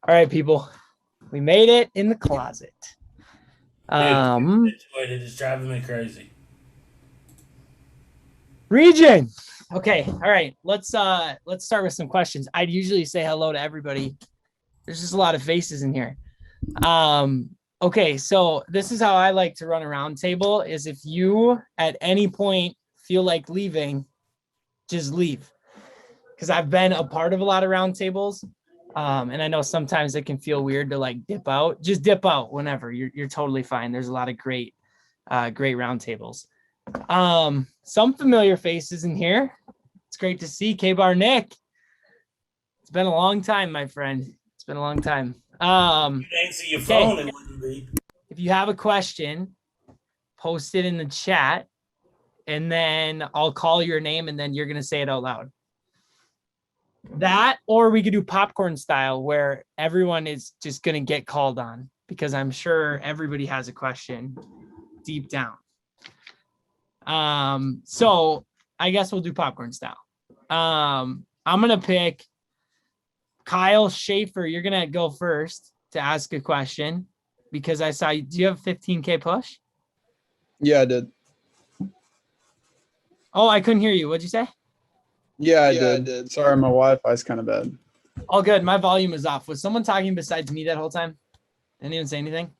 All right, people, we made it in the closet. Dude, Um, situated is driving me crazy. Region. Okay, all right. Let's start with some questions. I'd usually say hello to everybody. There's just a lot of faces in here. Um, okay, so this is how I like to run a round table is if you at any point feel like leaving, just leave. Because I've been a part of a lot of round tables. And I know sometimes it can feel weird to like dip out. Just dip out whenever. You're totally fine. There's a lot of great round tables. Some familiar faces in here. It's great to see KBar Nick. It's been a long time, my friend. It's been a long time. You answer your Okay. phone, it wouldn't be. If you have a question, post it in the chat, and then I'll call your name, and then you're gonna say it out loud. That, or we could do popcorn style, where everyone is just gonna get called on because I'm sure everybody has a question deep down. So I guess we'll do popcorn style. I'm gonna pick Kyle Schaefer. You're gonna go first to ask a question because I saw you. Do you have 15K push? Yeah, I did. Oh, I couldn't hear you. What'd you say? Yeah, I did. Sorry, my Wi-Fi's kind of bad. All good. My volume is off. Was someone talking besides me that whole time? Didn't even say anything.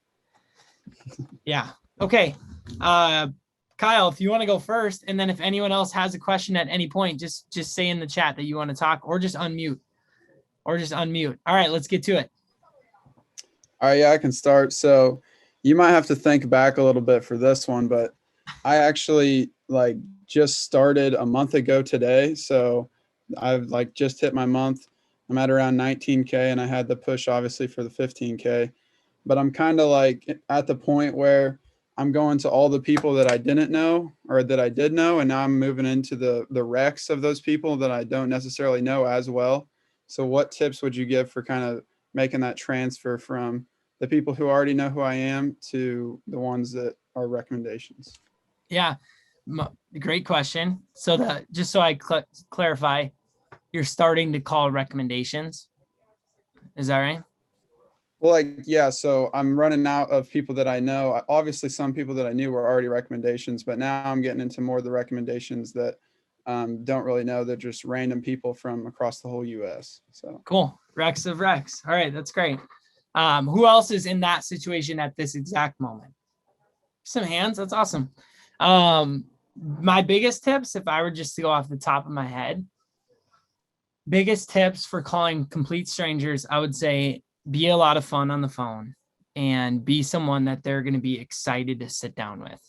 Yeah. Okay. Kyle, if you want to go first, and then if anyone else has a question at any point, just say in the chat that you want to talk, or just unmute. All right, let's get to it. All right, yeah, I can start. So you might have to think back a little bit for this one, but I actually just started a month ago today. So I've just hit my month. I'm at around 19K, and I had the push obviously for the 15K. But I'm kind of at the point where I'm going to all the people that I didn't know or that I did know, and now I'm moving into the recs of those people that I don't necessarily know as well. So what tips would you give for kind of making that transfer from the people who already know who I am to the ones that are recommendations? Yeah, great question. So just so I clarify, you're starting to call recommendations. Is that right? Well, yeah, so I'm running out of people that I know. Obviously, some people that I knew were already recommendations, but now I'm getting into more of the recommendations that don't really know. They're just random people from across the whole US. So cool. Rex of Rex. All right, that's great. Who else is in that situation at this exact moment? Some hands. That's awesome. My biggest tips, if I were just to go off the top of my head, biggest tips for calling complete strangers, I would say be a lot of fun on the phone and be someone that they're going to be excited to sit down with.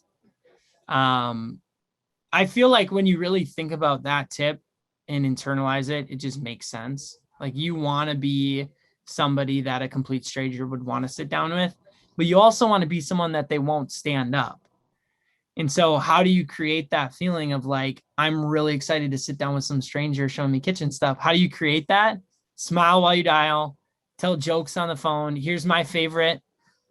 I feel like when you really think about that tip and internalize it, it just makes sense. Like you want to be somebody that a complete stranger would want to sit down with, but you also want to be someone that they won't stand up. And so how do you create that feeling of like, I'm really excited to sit down with some stranger showing me kitchen stuff? How do you create that? Smile while you dial, tell jokes on the phone. Here's my favorite.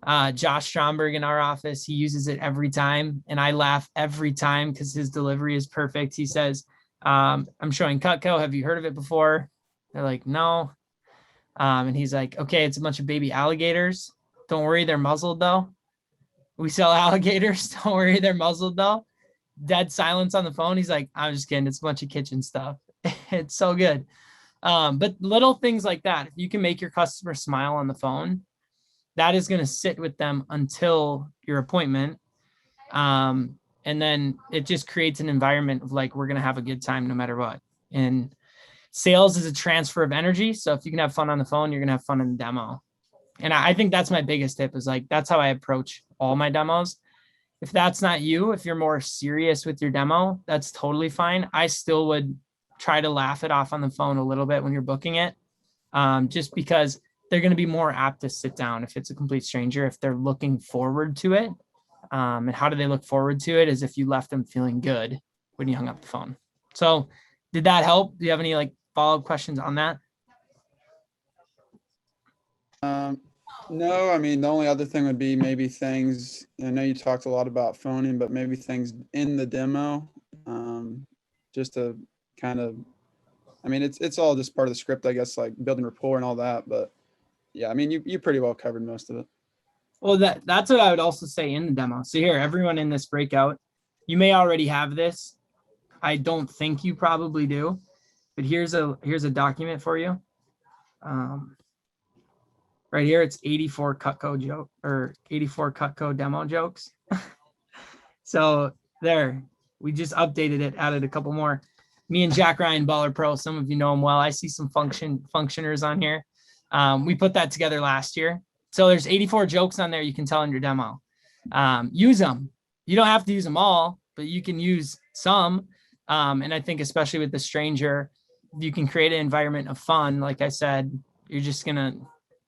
Josh Stromberg in our office, he uses it every time. And I laugh every time because his delivery is perfect. He says, I'm showing Cutco. Have you heard of it before? They're like, no. And he's like, okay, it's a bunch of baby alligators. Don't worry, they're muzzled though. We sell alligators. Don't worry, they're muzzled though. Dead silence on the phone. He's like, I'm just kidding. It's a bunch of kitchen stuff. It's so good. But little things like that, if you can make your customer smile on the phone, that is going to sit with them until your appointment. And then it just creates an environment of like, we're going to have a good time no matter what. And sales is a transfer of energy. So if you can have fun on the phone, you're going to have fun in the demo. And I think that's my biggest tip is like, that's how I approach all my demos. If that's not you, if you're more serious with your demo, that's totally fine. I still would try to laugh it off on the phone a little bit when you're booking it, just because they're going to be more apt to sit down if it's a complete stranger, if they're looking forward to it. And how do they look forward to it is if you left them feeling good when you hung up the phone. So did that help? Do you have any like follow-up questions on that? No, I mean, the only other thing would be maybe things, I know you talked a lot about phoning, but maybe things in the demo, just to kind of, I mean, it's all just part of the script, I guess, like building rapport and all that, but yeah, I mean, you pretty well covered most of it. Well, that's what I would also say in the demo. So here, everyone in this breakout, you may already have this. I don't think you probably do, but here's a document for you. Right here, it's 84 Cutco joke or 84 Cutco demo jokes. So there, we just updated it, added a couple more. Me and Jack Ryan, Baller Pro, some of you know him well. I see some functioners on here. We put that together last year. So there's 84 jokes on there you can tell in your demo. Use them. You don't have to use them all, but you can use some. And I think especially with the stranger, you can create an environment of fun. Like I said, you're just going to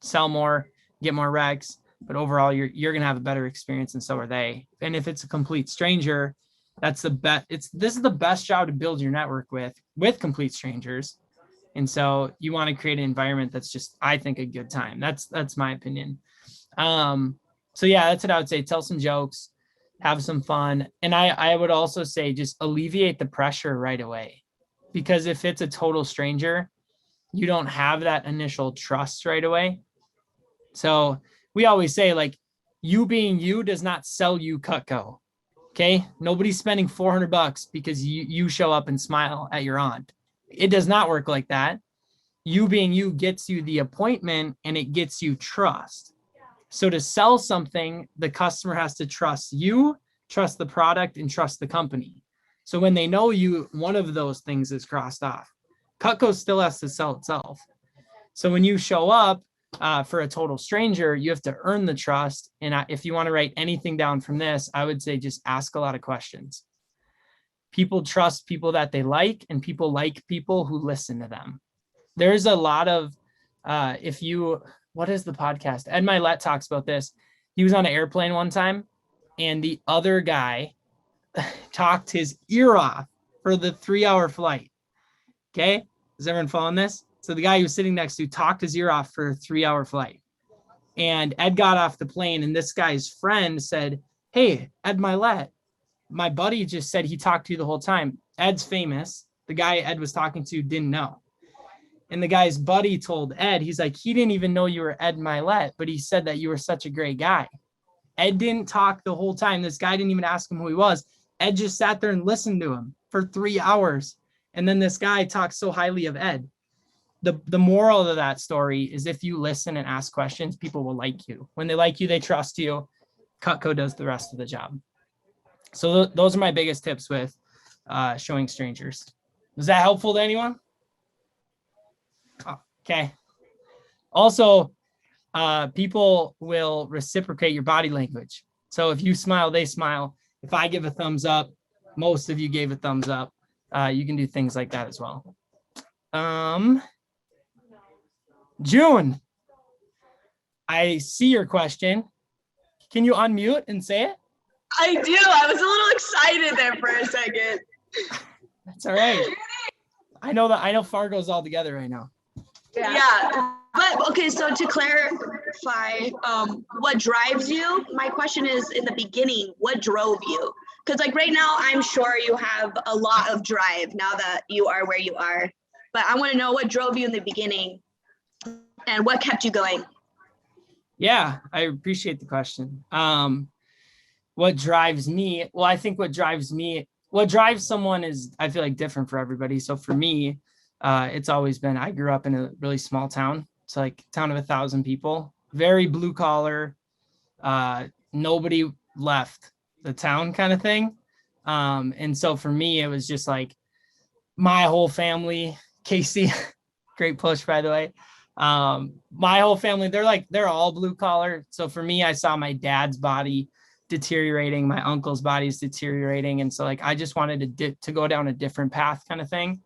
sell more, get more recs, but overall you're going to have a better experience and so are they. And if it's a complete stranger, that's the best. This is the best job to build your network with complete strangers. And so you want to create an environment that's just, I think, a good time. That's my opinion. So yeah, that's what I would say. Tell some jokes, have some fun. And I would also say just alleviate the pressure right away, because if it's a total stranger, you don't have that initial trust right away. So we always say, like, you being you does not sell you Cutco. Okay. Nobody's spending $400 because you show up and smile at your aunt. It does not work like that. You being you gets you the appointment and it gets you trust. So to sell something, the customer has to trust you, trust the product, and trust the company. So when they know you, one of those things is crossed off. Cutco still has to sell itself. So when you show up for a total stranger, you have to earn the trust. And if you want to write anything down from this, I would say just ask a lot of questions. People trust people that they like, and people like people who listen to them. There's a lot of, what is the podcast? Ed Milet talks about this. He was on an airplane one time and the other guy talked his ear off for the 3-hour flight. Okay. Is everyone following this? So the guy he was sitting next to talked his ear off for a 3-hour flight. And Ed got off the plane and this guy's friend said, "Hey, Ed Milet, my buddy just said he talked to you the whole time. Ed's famous." The guy Ed was talking to didn't know. And the guy's buddy told Ed, he's like, he didn't even know you were Ed Milet, but he said that you were such a great guy. Ed didn't talk the whole time. This guy didn't even ask him who he was. Ed just sat there and listened to him for 3 hours. And then this guy talked so highly of Ed. The moral of that story is if you listen and ask questions, people will like you. When they like you, they trust you. Cutco does the rest of the job. So those are my biggest tips with showing strangers. Was that helpful to anyone? Okay. Also, people will reciprocate your body language. So if you smile, they smile. If I give a thumbs up, most of you gave a thumbs up. You can do things like that as well. June, I see your question. Can you unmute and say it? I do. I was a little excited there for a second. That's all right. I know Fargo's all together right now. Yeah. But okay, so to clarify, what drives you? My question is, in the beginning, what drove you? Because like right now, I'm sure you have a lot of drive now that you are where you are. But I want to know what drove you in the beginning and what kept you going. Yeah, I appreciate the question. What drives me? Well, I think what drives someone is, I feel like, different for everybody. So for me, it's always been, I grew up in a really small town. It's like a town of 1,000 people, very blue collar. Nobody left the town kind of thing. And so for me, it was just like my whole family, Casey, great push, by the way. My whole family, they're all blue collar. So for me, I saw my dad's body deteriorating, my uncle's body is deteriorating. And so like, I just wanted to go down a different path kind of thing.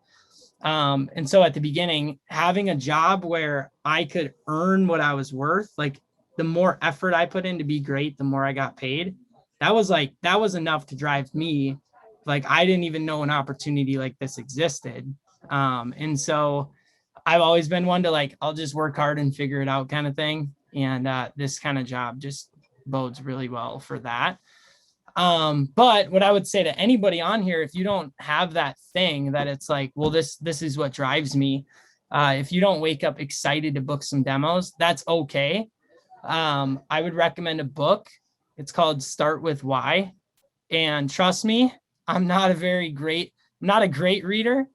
And so at the beginning, having a job where I could earn what I was worth, like the more effort I put in to be great, the more I got paid. That was enough to drive me. Like, I didn't even know an opportunity like this existed. And so I've always been one to like, I'll just work hard and figure it out kind of thing. And this kind of job just bodes really well for that. But what I would say to anybody on here, if you don't have that thing that it's like, well, this is what drives me, If you don't wake up excited to book some demos, that's okay. I would recommend a book. It's called Start With Why. And trust me, I'm not a great reader.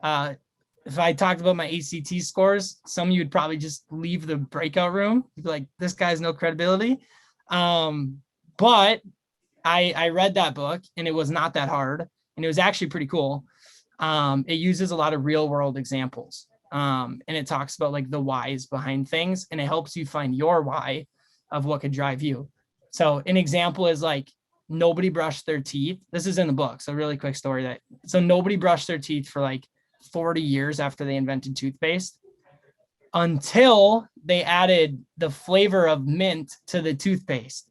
If I talked about my ACT scores, some of you would probably just leave the breakout room. You'd be like, this guy's no credibility. But I read that book and it was not that hard. And it was actually pretty cool. It uses a lot of real world examples. And it talks about like the whys behind things, and it helps you find your why of what could drive you. So an example is like, nobody brushed their teeth. This is in the book. So really quick story so nobody brushed their teeth for like 40 years after they invented toothpaste, until they added the flavor of mint to the toothpaste.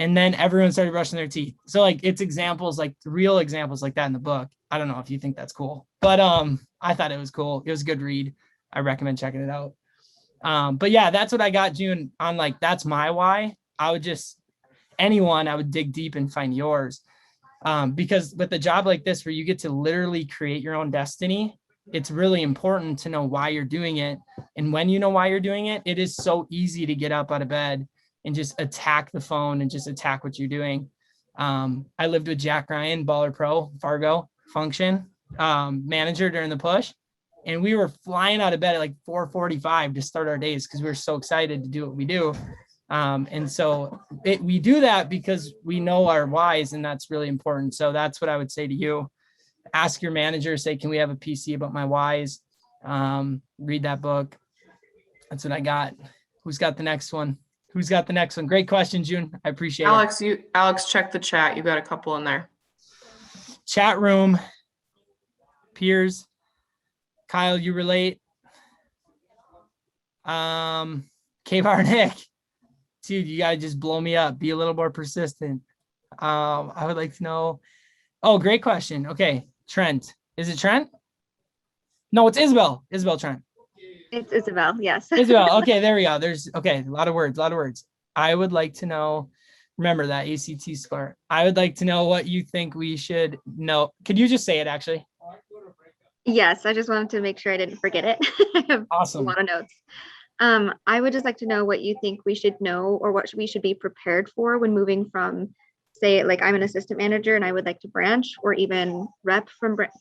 And then everyone started brushing their teeth. So like it's examples, like real examples like that in the book. I don't know if you think that's cool, but I thought it was cool. It was a good read. I recommend checking it out. But yeah, that's what I got, June, on like, that's my why. I would dig deep and find yours. Because with a job like this, where you get to literally create your own destiny, it's really important to know why you're doing it. And when you know why you're doing it, it is so easy to get up out of bed and just attack the phone and just attack what you're doing. I lived with Jack Ryan, Baller Pro, Fargo function, manager during the push. And we were flying out of bed at like 4:45 to start our days because we were so excited to do what we do. And so we do that because we know our whys, and that's really important. So that's what I would say to you. Ask your manager, say, can we have a PC about my whys? Read that book. That's what I got. Who's got the next one? Great question, June. I appreciate it. Alex, check the chat. You got a couple in there. Chat room. Peers. Kyle, you relate. KBar Nick. Dude, you gotta just blow me up. Be a little more persistent. I would like to know. Oh, great question. Okay, Trent. Is it Trent? No, it's Isabel. Isabel Trent. It's Isabel, yes. Isabel. Okay, there we go. A lot of words. I would like to know, remember that ACT score. I would like to know what you think we should know. Could you just say it actually? Yes, I just wanted to make sure I didn't forget it. I have Awesome. a lot of notes. I would just like to know what you think we should know, or what we should be prepared for when moving from, say, like I'm an assistant manager and I would like to branch, or even rep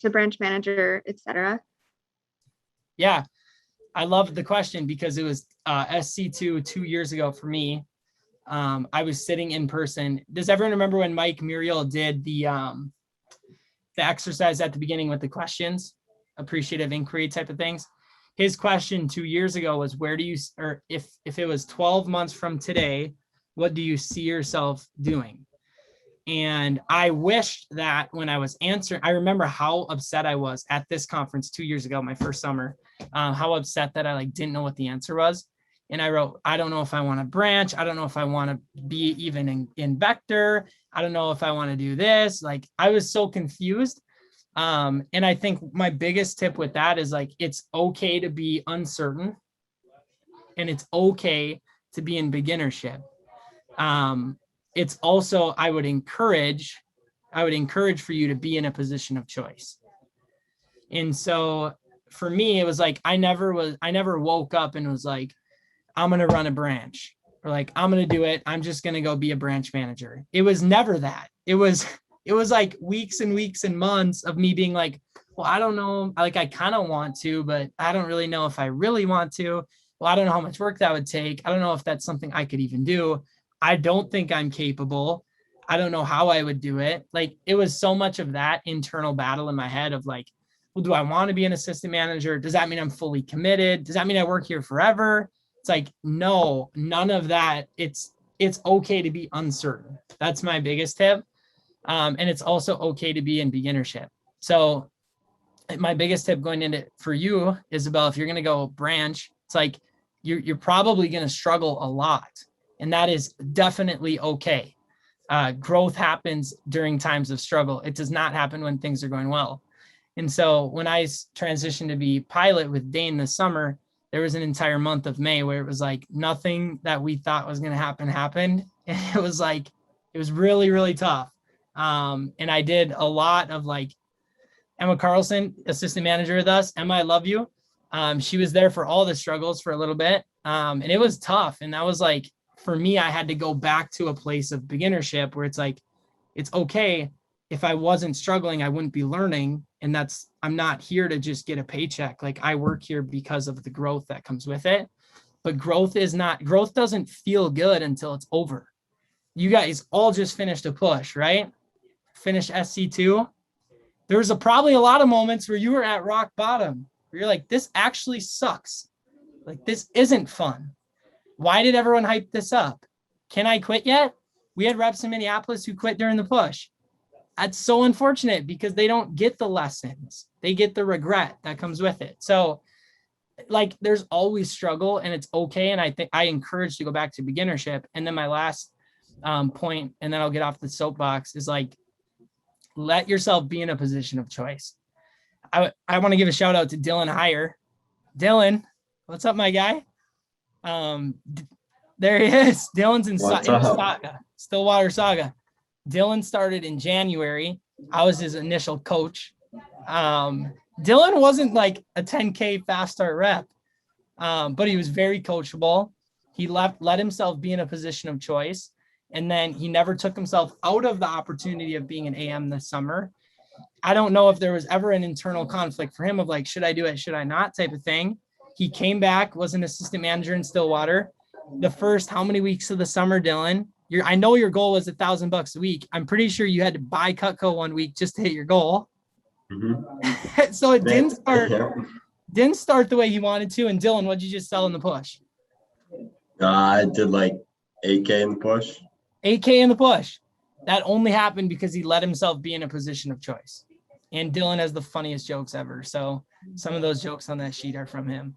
to branch manager, etc. Yeah, I love the question because it was SC2 2 years ago for me. I was sitting in person. Does everyone remember when Mike Muriel did the exercise at the beginning with the questions, appreciative inquiry type of things? His question 2 years ago was, if it was 12 months from today, what do you see yourself doing? And I wished that when I was answering, I remember how upset I was at this conference 2 years ago, my first summer, how upset that I like didn't know what the answer was. And I wrote, I don't know if I want to branch. I don't know if I want to be even in vector. I don't know if I want to do this. Like, I was so confused. And I think my biggest tip with that is like, it's okay to be uncertain, and it's okay to be in beginnership. It's also, I would encourage for you to be in a position of choice. And so for me, it was like, I never woke up and was like, I'm going to run a branch, or like, I'm going to do it. I'm just going to go be a branch manager. It was never that. It was like weeks and weeks and months of me being like, well, I don't know. Like, I kind of want to, but I don't really know if I really want to. Well, I don't know how much work that would take. I don't know if that's something I could even do. I don't think I'm capable. I don't know how I would do it. Like, it was so much of that internal battle in my head of like, well, do I want to be an assistant manager? Does that mean I'm fully committed? Does that mean I work here forever? It's like, no, none of that. It's okay to be uncertain. That's my biggest tip. And it's also okay to be in beginnership. So my biggest tip going into for you, Isabel, if you're going to go branch, it's like, you're probably going to struggle a lot. And that is definitely okay. Growth happens during times of struggle. It does not happen when things are going well. And so when I transitioned to be pilot with Dane this summer, there was an entire month of May where it was like nothing that we thought was going to happen happened. And it was like, it was really, really tough. And I did a lot of like, Emma Carlson, assistant manager with us. Emma, I love you. She was there for all the struggles for a little bit. And it was tough. And that was like, for me, I had to go back to a place of beginnership where it's like, it's okay. If I wasn't struggling, I wouldn't be learning. And I'm not here to just get a paycheck. Like, I work here because of the growth that comes with it. But growth doesn't feel good until it's over. You guys all just finished a push, right? Finished SC2. There's probably a lot of moments where you were at rock bottom, where you're like, this actually sucks. Like, this isn't fun. Why did everyone hype this up? Can I quit yet? We had reps in Minneapolis who quit during the push. That's so unfortunate because they don't get the lessons. They get the regret that comes with it. So, like, there's always struggle, and it's okay. And I think I encourage to go back to beginnership. And then my last point, and then I'll get off the soapbox, is like, let yourself be in a position of choice. I want to give a shout out to Dylan Heyer. Dylan, what's up, my guy? There he is. Dylan's in Saga, Stillwater Saga. Dylan started in January. I was his initial coach. Dylan wasn't like a 10K fast start rep, but he was very coachable. He let himself be in a position of choice. And then he never took himself out of the opportunity of being an AM this summer. I don't know if there was ever an internal conflict for him of like, should I do it? Should I not? Type of thing. He came back, was an assistant manager in Stillwater. The first, how many weeks of the summer, Dylan? I know your goal was $1,000 a week. I'm pretty sure you had to buy Cutco one week just to hit your goal. Mm-hmm. So it didn't start the way he wanted to. And Dylan, what'd you just sell in the push? I did like 8K in the push. 8K in the push. That only happened because he let himself be in a position of choice. And Dylan has the funniest jokes ever. So some of those jokes on that sheet are from him.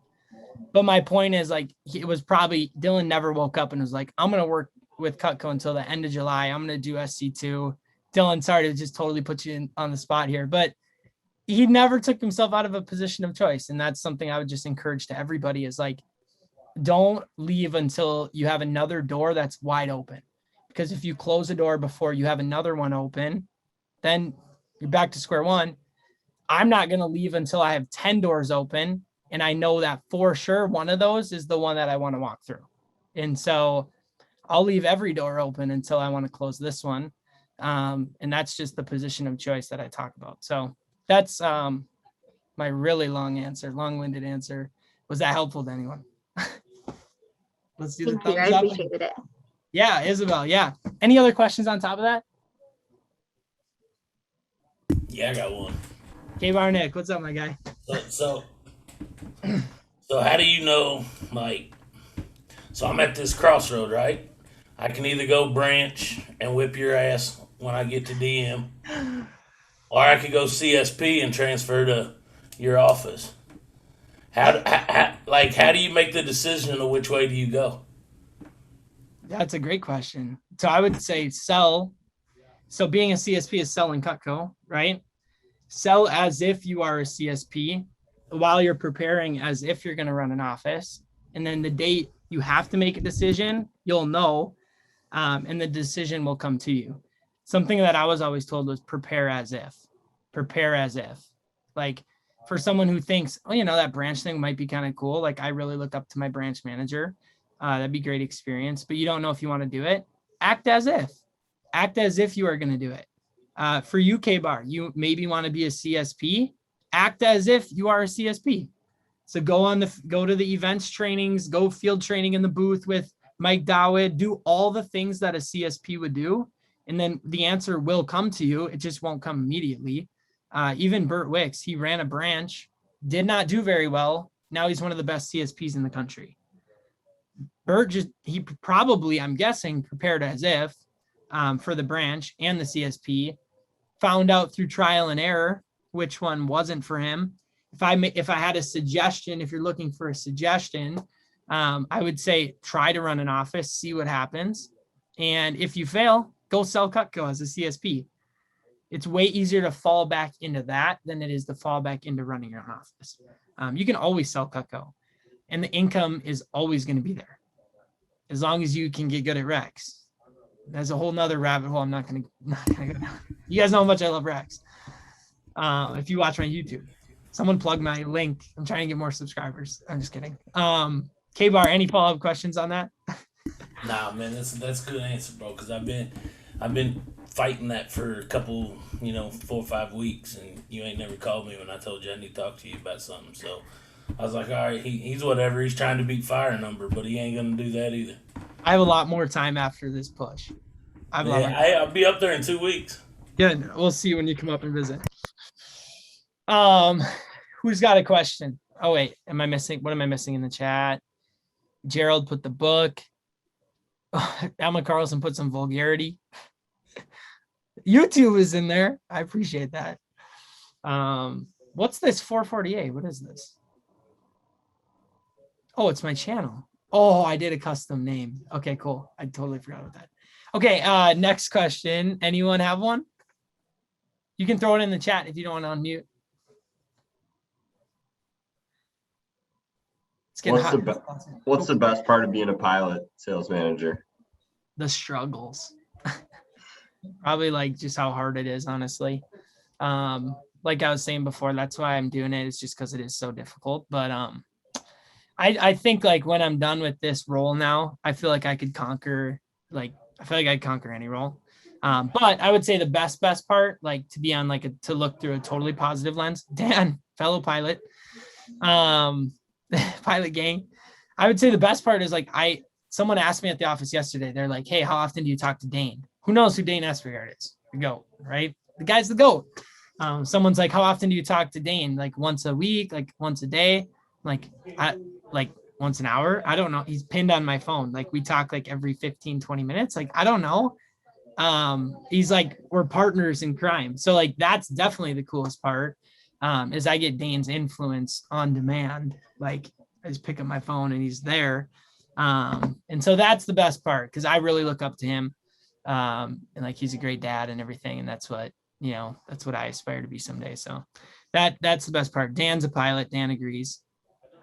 But my point is, like, it was probably Dylan never woke up and was like, I'm going to work with Cutco until the end of July. I'm going to do SC2. Dylan, sorry to just totally put you on the spot here, but he never took himself out of a position of choice. And that's something I would just encourage to everybody is like, don't leave until you have another door that's wide open. Because if you close a door before you have another one open, then you're back to square one. I'm not going to leave until I have 10 doors open. And I know that for sure one of those is the one that I want to walk through. And so I'll leave every door open until I want to close this one. And that's just the position of choice that I talk about. So that's my really long-winded answer. Was that helpful to anyone? Let's do the thumbs up. I appreciated it. Yeah, Isabel. Yeah. Any other questions on top of that? Yeah, I got one. KBar Nick, what's up, my guy? So how do you know, like, so I'm at this crossroad, right? I can either go branch and whip your ass when I get to DM, or I could go CSP and transfer to your office. How do you make the decision of which way do you go? That's a great question. So I would say sell. So being a CSP is selling Cutco, right? Sell as if you are a CSP while you're preparing as if you're going to run an office. And then the date you have to make a decision, you'll know, and the decision will come to you. Something that I was always told was prepare as if. Prepare as if. Like, for someone who thinks, oh, that branch thing might be kind of cool. Like, I really look up to my branch manager. That'd be great experience, but you don't know if you want to do it. Act as if. Act as if you are going to do it. For you, KBar, you maybe want to be a CSP. Act as if you are a CSP. So go to the events trainings, go field training in the booth with Mike Dowd, do all the things that a CSP would do. And then the answer will come to you. It just won't come immediately. Even Burt Wicks, he ran a branch, did not do very well. Now he's one of the best CSPs in the country. Burt he probably, I'm guessing, prepared as if for the branch and the CSP, found out through trial and error which one wasn't for him. If I had a suggestion, if you're looking for a suggestion, I would say try to run an office, see what happens. And if you fail, go sell Cutco as a CSP. It's way easier to fall back into that than it is to fall back into running your own office. You can always sell Cutco, and the income is always going to be there as long as you can get good at Rex. That's a whole nother rabbit hole. I'm not going to go down. You guys know how much I love Rex. If you watch my YouTube. Someone plug my link. I'm trying to get more subscribers. I'm just kidding. KBar, any follow-up questions on that? Nah, man, that's a good answer, bro. Because I've been fighting that for a couple, 4 or 5 weeks, and you ain't never called me when I told you I need to talk to you about something. So I was like, all right, he's whatever. He's trying to beat fire number, but he ain't gonna do that either. I have a lot more time after this push. I'll be up there in 2 weeks. Yeah, we'll see when you come up and visit. Who's got a question? Oh wait, am I missing? What am I missing in the chat? Gerald put the book. Emma Carlson put some vulgarity. YouTube is in there. I appreciate that. What's this 448? What is this? Oh, it's my channel. Oh, I did a custom name. Okay, cool. I totally forgot about that. Okay, next question. Anyone have one? You can throw it in the chat if you don't want to unmute. It's getting hot. What's the best part of being a pilot sales manager? The struggles. Probably like just how hard it is, honestly. Like I was saying before, that's why I'm doing it. It's just because it is so difficult. But I think like when I'm done with this role now, I feel like I could conquer, like, I feel like I'd conquer any role. But I would say the best part, like to be on like to look through a totally positive lens, Dan, fellow pilot, pilot gang. I would say the best part is like, someone asked me at the office yesterday, they're like, hey, how often do you talk to Dane? Who knows who Dane Espregard is? The GOAT, right? The guy's the GOAT. Someone's like, how often do you talk to Dane? Like once a week, like once a day, like once an hour. I don't know. He's pinned on my phone. Like we talk like every 15, 20 minutes. Like, I don't know. He's like, we're partners in crime. So like, that's definitely the coolest part, is I get Dane's influence on demand. Like I just pick up my phone and he's there. And so that's the best part, because I really look up to him. And like, he's a great dad and everything. And that's what, that's what I aspire to be someday. So that's the best part. Dan's a pilot. Dan agrees.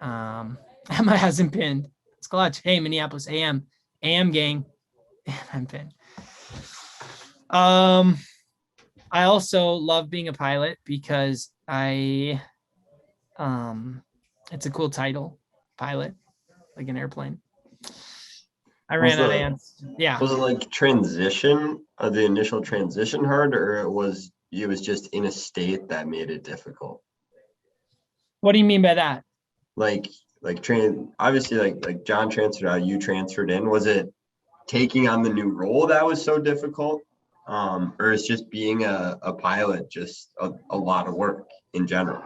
Emma hasn't pinned. It's clutch. Hey, Minneapolis AM gang. I'm pinned. I also love being a pilot because it's a cool title, pilot, like an airplane. I ran out of answers. Yeah. Was it like the initial transition hard, or it was just in a state that made it difficult? What do you mean by that? Obviously like John transferred out, you transferred in. Was it taking on the new role that was so difficult? Or is just being a pilot just a lot of work in general?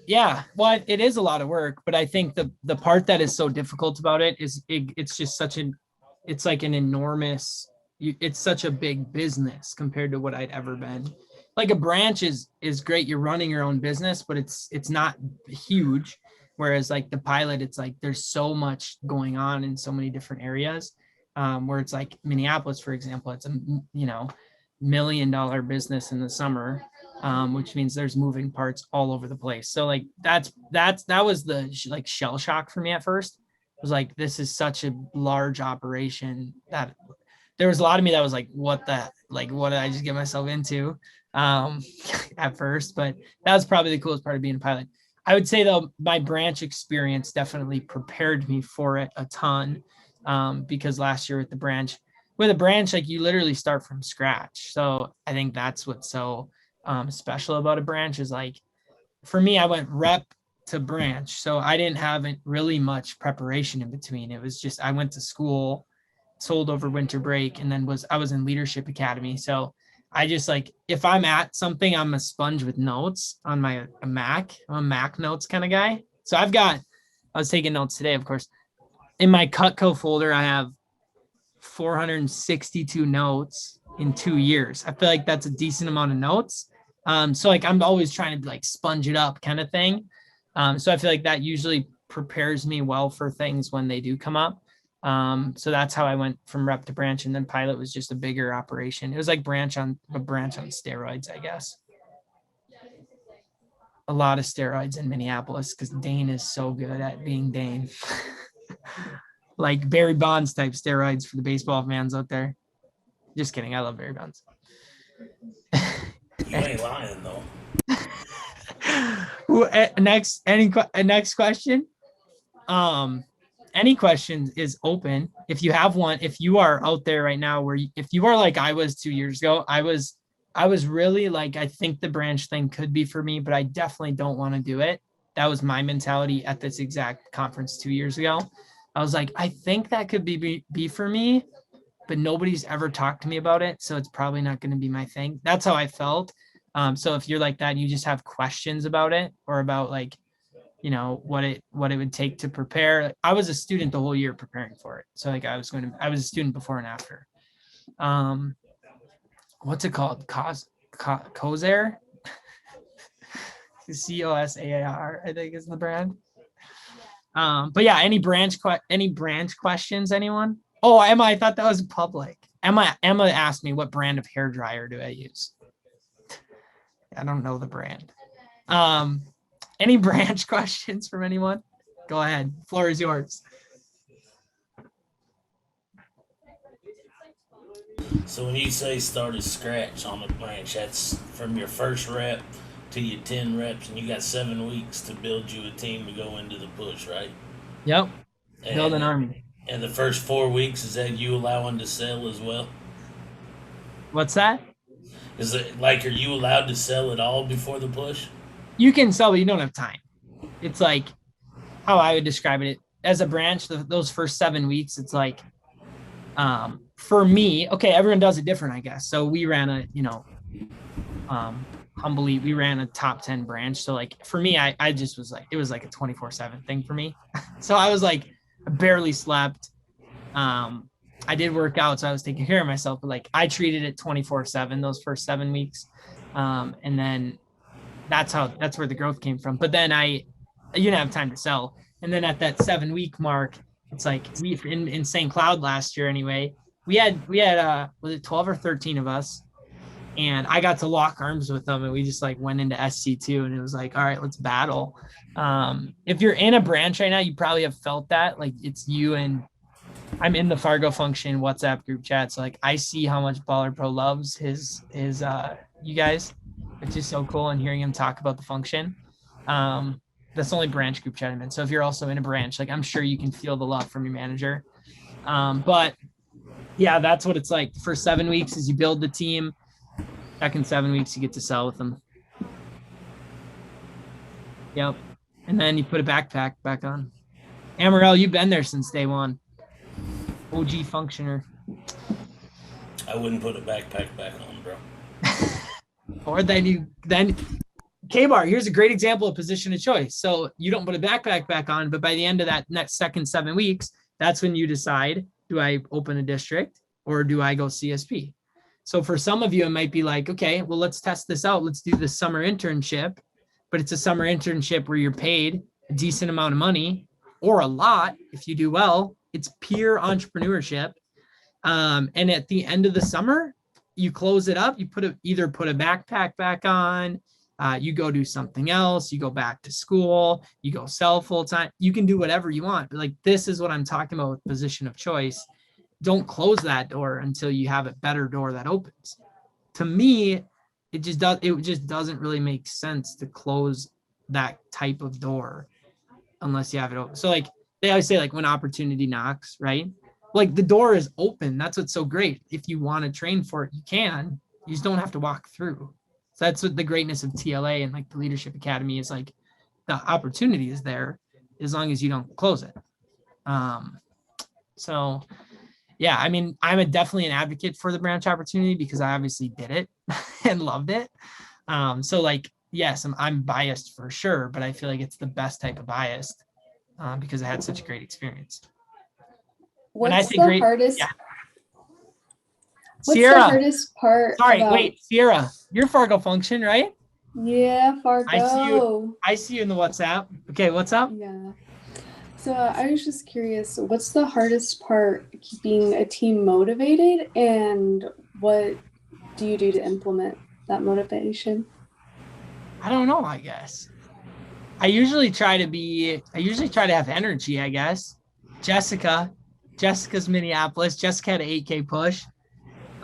Yeah, well, it is a lot of work, but I think the part that is so difficult about it is it's just it's like an enormous, it's such a big business compared to what I'd ever been. Like a branch is great. You're running your own business, but it's not huge. Whereas like the pilot, it's like, there's so much going on in so many different areas, where it's like Minneapolis, for example, it's a, $1 million business in the summer, which means there's moving parts all over the place. So like, that was the like shell shock for me at first. It was like, this is such a large operation that there was a lot of me that was like, what did I just get myself into, at first. But that was probably the coolest part of being a pilot. I would say though, my branch experience definitely prepared me for it a ton, because last year with a branch, like you literally start from scratch. So I think that's what's so special about a branch is like, for me, I went rep to branch. So I didn't have really much preparation in between. It was just, I went to school, sold over winter break, and then I was in leadership academy. So I just like, if I'm at something, I'm a sponge with notes on a Mac. I'm a Mac notes kind of guy. So I was taking notes today, of course. In my Cutco folder, I have 462 notes in 2 years. I feel like that's a decent amount of notes. So like, I'm always trying to like sponge it up kind of thing. So I feel like that usually prepares me well for things when they do come up. So that's how I went from rep to branch, and then pilot was just a bigger operation. It was like a branch on steroids, I guess. A lot of steroids in Minneapolis because Dane is so good at being Dane. Like Barry Bonds type steroids for the baseball fans out there. Just kidding. I love Barry Bonds. You ain't lying though. Next question. Any question is open. If you have one, if you are out there right now, if you are like I was 2 years ago, I was really like, I think the branch thing could be for me, but I definitely don't want to do it. That was my mentality at this exact conference 2 years ago. I was like, I think that could be for me, but nobody's ever talked to me about it. So it's probably not going to be my thing. That's how I felt. So if you're like that, and you just have questions about it or about like, what it would take to prepare. I was a student the whole year preparing for it. So like I was a student before and after. What's it called? Cosair? COSAR, I think is the brand. But yeah, any branch questions, anyone? Oh, Emma, I thought that was public. Emma asked me what brand of hair dryer do I use? I don't know the brand. Any branch questions from anyone? Go ahead. Floor is yours. So when you say start at scratch on a branch, that's from your first rep to your 10 reps, and you got 7 weeks to build you a team to go into the push, right? Yep. Build an army. And the first 4 weeks, is that you allowing to sell as well? What's that? Is it like, are you allowed to sell at all before the push? You can sell, but you don't have time. It's like how I would describe it as a branch. Those first 7 weeks, it's like, for me, okay, everyone does it different, I guess. So we ran humbly, we ran a top 10 branch. So like for me, I just was like, it was like a 24/7 thing for me. So I was like, I barely slept. I did work out, so I was taking care of myself, but like I treated it 24/7 those first 7 weeks. And then that's where the growth came from. But then you didn't have time to sell. And then at that 7-week mark, it's like we in St. Cloud last year anyway, we had was it 12 or 13 of us, and I got to lock arms with them, and we just like went into SC2, and it was like, all right, let's battle. If you're in a branch right now, you probably have felt that, like it's you and I'm in the Fargo function WhatsApp group chat. So like I see how much Baller Pro loves his you guys. It's just so cool, and hearing him talk about the function. That's the only branch group chat I'm in. So if you're also in a branch, like I'm sure you can feel the love from your manager. But yeah, that's what it's like. For 7 weeks is you build the team. Second 7 weeks, you get to sell with them. Yep. And then you put a backpack back on. Amaral, you've been there since day one. OG functioner. I wouldn't put a backpack back on, bro. Or then KBar, here's a great example of position of choice. So you don't put a backpack back on, but by the end of that next second 7 weeks, that's when you decide, do I open a district or do I go CSP? So for some of you, it might be like, okay, well, let's test this out. Let's do the summer internship, but it's a summer internship where you're paid a decent amount of money or a lot if you do well. It's pure entrepreneurship. And at the end of the summer, you close it up, you either put a backpack back on, you go do something else, you go back to school, you go sell full time, you can do whatever you want. But like, this is what I'm talking about with position of choice. Don't close that door until you have a better door that opens. To me, it just doesn't really make sense to close that type of door unless you have it open. So like they always say, like when opportunity knocks, right? Like the door is open. That's what's so great. If you want to train for it, you can. You just don't have to walk through. So that's what the greatness of TLA and like the Leadership Academy is. Like the opportunity is there as long as you don't close it. So yeah, I mean, I'm definitely an advocate for the branch opportunity because I obviously did it and loved it. So like, yes, I'm biased for sure, but I feel like it's the best type of biased because I had such a great experience. What's the hardest? Yeah. What's Sierra, the hardest part? Sorry, wait, Sierra, you're Fargo function, right? Yeah, Fargo. I see you in the WhatsApp. Okay, what's up? Yeah. So I was just curious, what's the hardest part keeping a team motivated, and what do you do to implement that motivation? I don't know, I guess. I usually try to have energy, I guess. Jessica's Minneapolis. Jessica had an 8K push.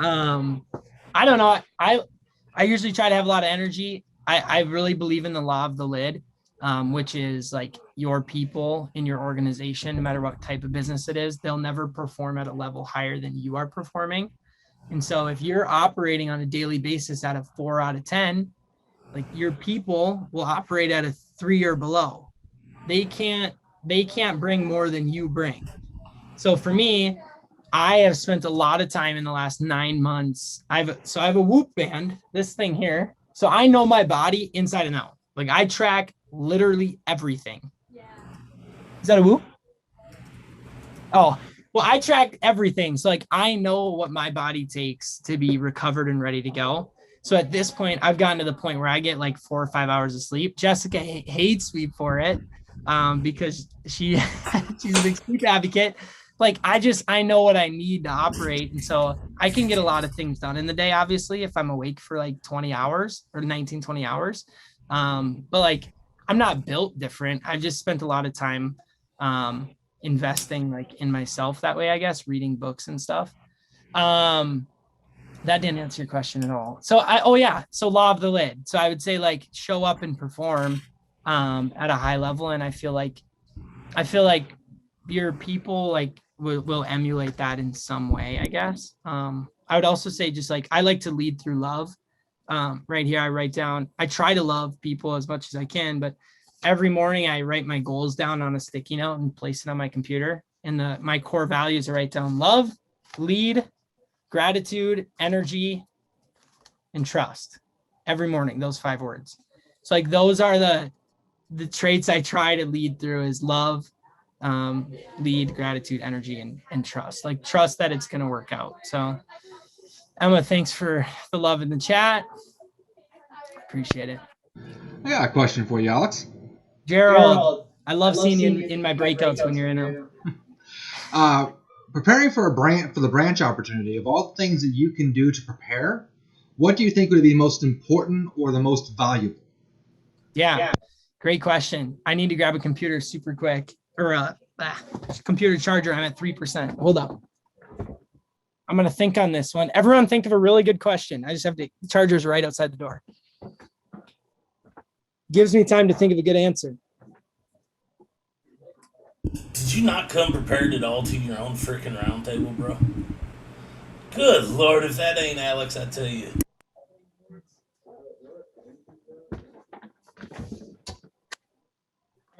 I don't know. I usually try to have a lot of energy. I really believe in the law of the lid. which is like your people in your organization, no matter what type of business it is, they'll never perform at a level higher than you are performing. And so if you're operating on a daily basis at a 4 out of 10, like your people will operate at a 3 or below. They can't bring more than you bring. So for me, I have spent a lot of time in the last 9 months. I have a Whoop band, this thing here. So I know my body inside and out. Like I track literally everything. Yeah. Is that a Whoop? Oh, well, I track everything. So like I know what my body takes to be recovered and ready to go. So at this point, I've gotten to the point where I get like 4 or 5 hours of sleep. Jessica hates me for it because she's a big sleep advocate. Like I know what I need to operate. And so I can get a lot of things done in the day, obviously, if I'm awake for like 20 hours or 19, 20 hours. But like, I'm not built different. I've just spent a lot of time investing like in myself that way, I guess, reading books and stuff. That didn't answer your question at all. So so law of the lid. So I would say like show up and perform at a high level. And I feel like your people like will emulate that in some way, I guess. I would also say just like, I like to lead through love. Right here, I write down, I try to love people as much as I can, but every morning I write my goals down on a sticky note and place it on my computer. And my core values are write down love, lead, gratitude, energy, and trust every morning, those 5 words. So like those are the traits I try to lead through is love, lead, gratitude, energy, and trust. Like trust that it's going to work out. So Emma, thanks for the love in the chat. Appreciate it. I got a question for you, Alex. Gerald, I love seeing you in my breakouts when you're in them. Preparing for the branch opportunity, of all the things that you can do to prepare, what do you think would be most important or the most valuable? Yeah. Great question. I need to grab a computer super quick, or computer charger. I'm at 3%. Hold up. I'm going to think on this one. Everyone think of a really good question. I just have the charger's right outside the door. Gives me time to think of a good answer. Did you not come prepared at all to your own freaking round table, bro? Good Lord, if that ain't Alex, I tell you.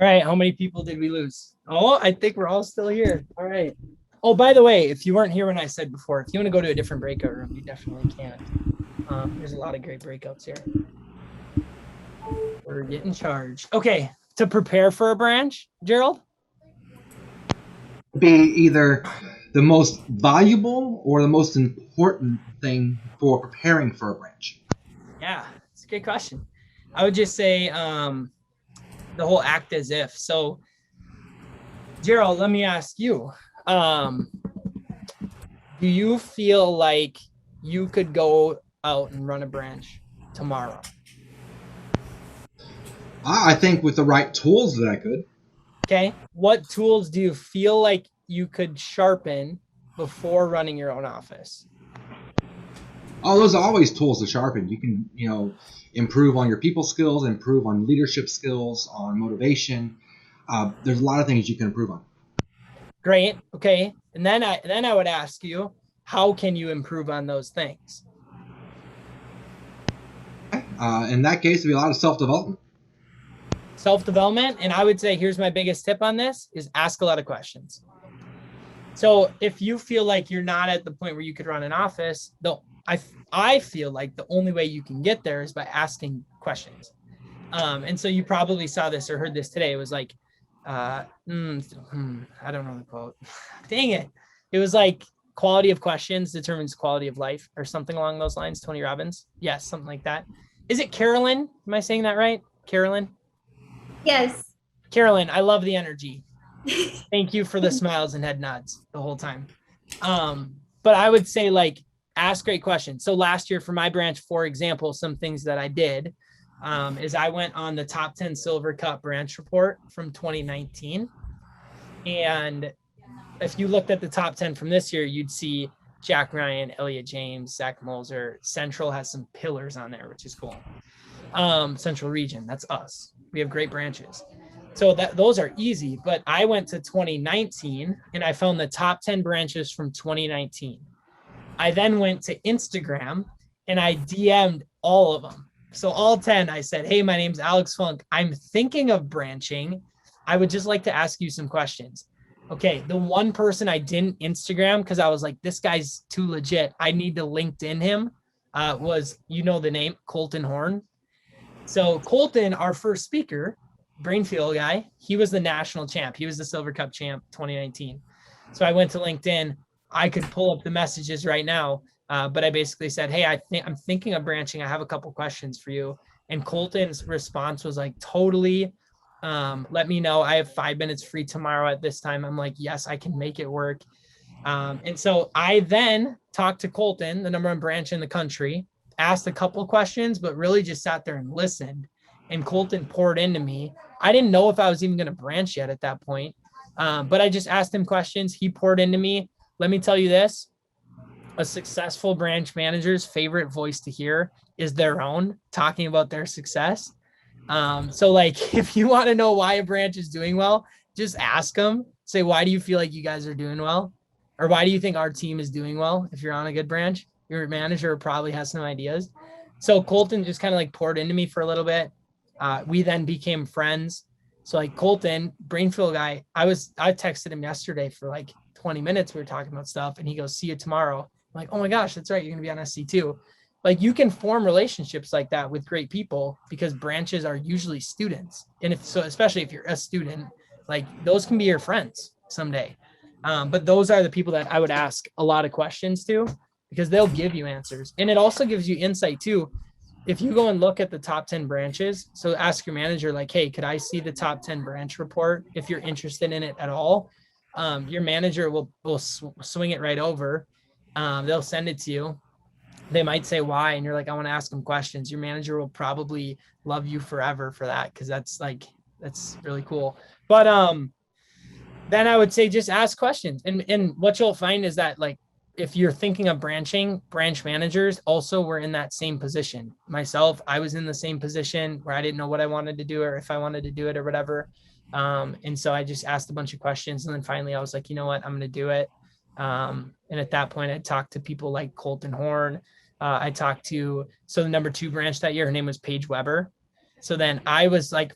All right, how many people did we lose? Oh, I think we're all still here. All right. Oh, by the way, if you weren't here when I said before, if you want to go to a different breakout room, you definitely can. There's a lot of great breakouts here. We're getting charged. Okay, to prepare for a branch, Gerald? Be either the most valuable or the most important thing for preparing for a branch? Yeah, it's a good question. I would just say the whole act as if. So, Gerald, let me ask you. Do you feel like you could go out and run a branch tomorrow? I think with the right tools that I could. Okay. What tools do you feel like you could sharpen before running your own office? Oh, those are always tools to sharpen. You can, improve on your people skills, improve on leadership skills, on motivation. There's a lot of things you can improve on. Great. Okay. And then I would ask you, how can you improve on those things? In that case, it'd be a lot of self-development. Self-development. And I would say, here's my biggest tip on this is ask a lot of questions. So if you feel like you're not at the point where you could run an office, I feel like the only way you can get there is by asking questions. And so you probably saw this or heard this today. It was like, I don't know the quote. Dang it. It was like quality of questions determines quality of life or something along those lines. Tony Robbins. Yes, something like that. Is it Carolyn? Am I saying that right? Carolyn? Yes. Carolyn, I love the energy. Thank you for the smiles and head nods the whole time. But I would say like, ask great questions. So last year for my branch, for example, some things that I did is I went on the top 10 Silver Cup branch report from 2019. And if you looked at the top 10 from this year, you'd see Jack Ryan, Elliot James, Zach Moser. Central has some pillars on there, which is cool. Central region. That's us. We have great branches. So those are easy, but I went to 2019 and I found the top 10 branches from 2019. I then went to Instagram and I DM'd all of them. So all 10, I said, hey, my name's Alex Funk. I'm thinking of branching. I would just like to ask you some questions. Okay, the one person I didn't Instagram because I was like, this guy's too legit. I need to LinkedIn him. Was, you know, the name Colton Horn. So Colton, our first speaker, Brainfield guy, he was the national champ. He was the Silver Cup champ 2019. So I went to LinkedIn. I could pull up the messages right now, but I basically said, hey, I'm thinking of branching. I have a couple questions for you. And Colton's response was like, totally. Let me know. I have 5 minutes free tomorrow at this time. I'm like, yes, I can make it work. And so I then talked to Colton, the number one branch in the country, asked a couple of questions, but really just sat there and listened. And Colton poured into me. I didn't know if I was even going to branch yet at that point, but I just asked him questions. He poured into me. Let me tell you this, a successful branch manager's favorite voice to hear is their own, talking about their success. So like, if you want to know why a branch is doing well, just ask them, say, why do you feel like you guys are doing well? Or why do you think our team is doing well? If you're on a good branch, your manager probably has some ideas. So Colton just kind of like poured into me for a little bit. We then became friends. So like Colton, Brainfield guy, I texted him yesterday for like 20 minutes. We were talking about stuff and he goes, see you tomorrow. I'm like, oh my gosh, that's right. You're going to be on SC2. Like you can form relationships like that with great people because branches are usually students. And if so, especially if you're a student, like those can be your friends someday. But those are the people that I would ask a lot of questions to because they'll give you answers. And it also gives you insight too. If you go and look at the top 10 branches, so ask your manager like, hey, could I see the top 10 branch report? If you're interested in it at all, your manager will swing it right over. They'll send it to you. They might say why, and you're like, I want to ask them questions. Your manager will probably love you forever for that because that's really cool. But then I would say just ask questions. And what you'll find is that like, if you're thinking of branching, branch managers also were in that same position. Myself, I was in the same position where I didn't know what I wanted to do or if I wanted to do it or whatever. And so I just asked a bunch of questions. And then finally I was like, you know what, I'm going to do it. And at that point I talked to people like Colton Horn. I talked to, so the number 2 branch that year, her name was Paige Weber. So then I was like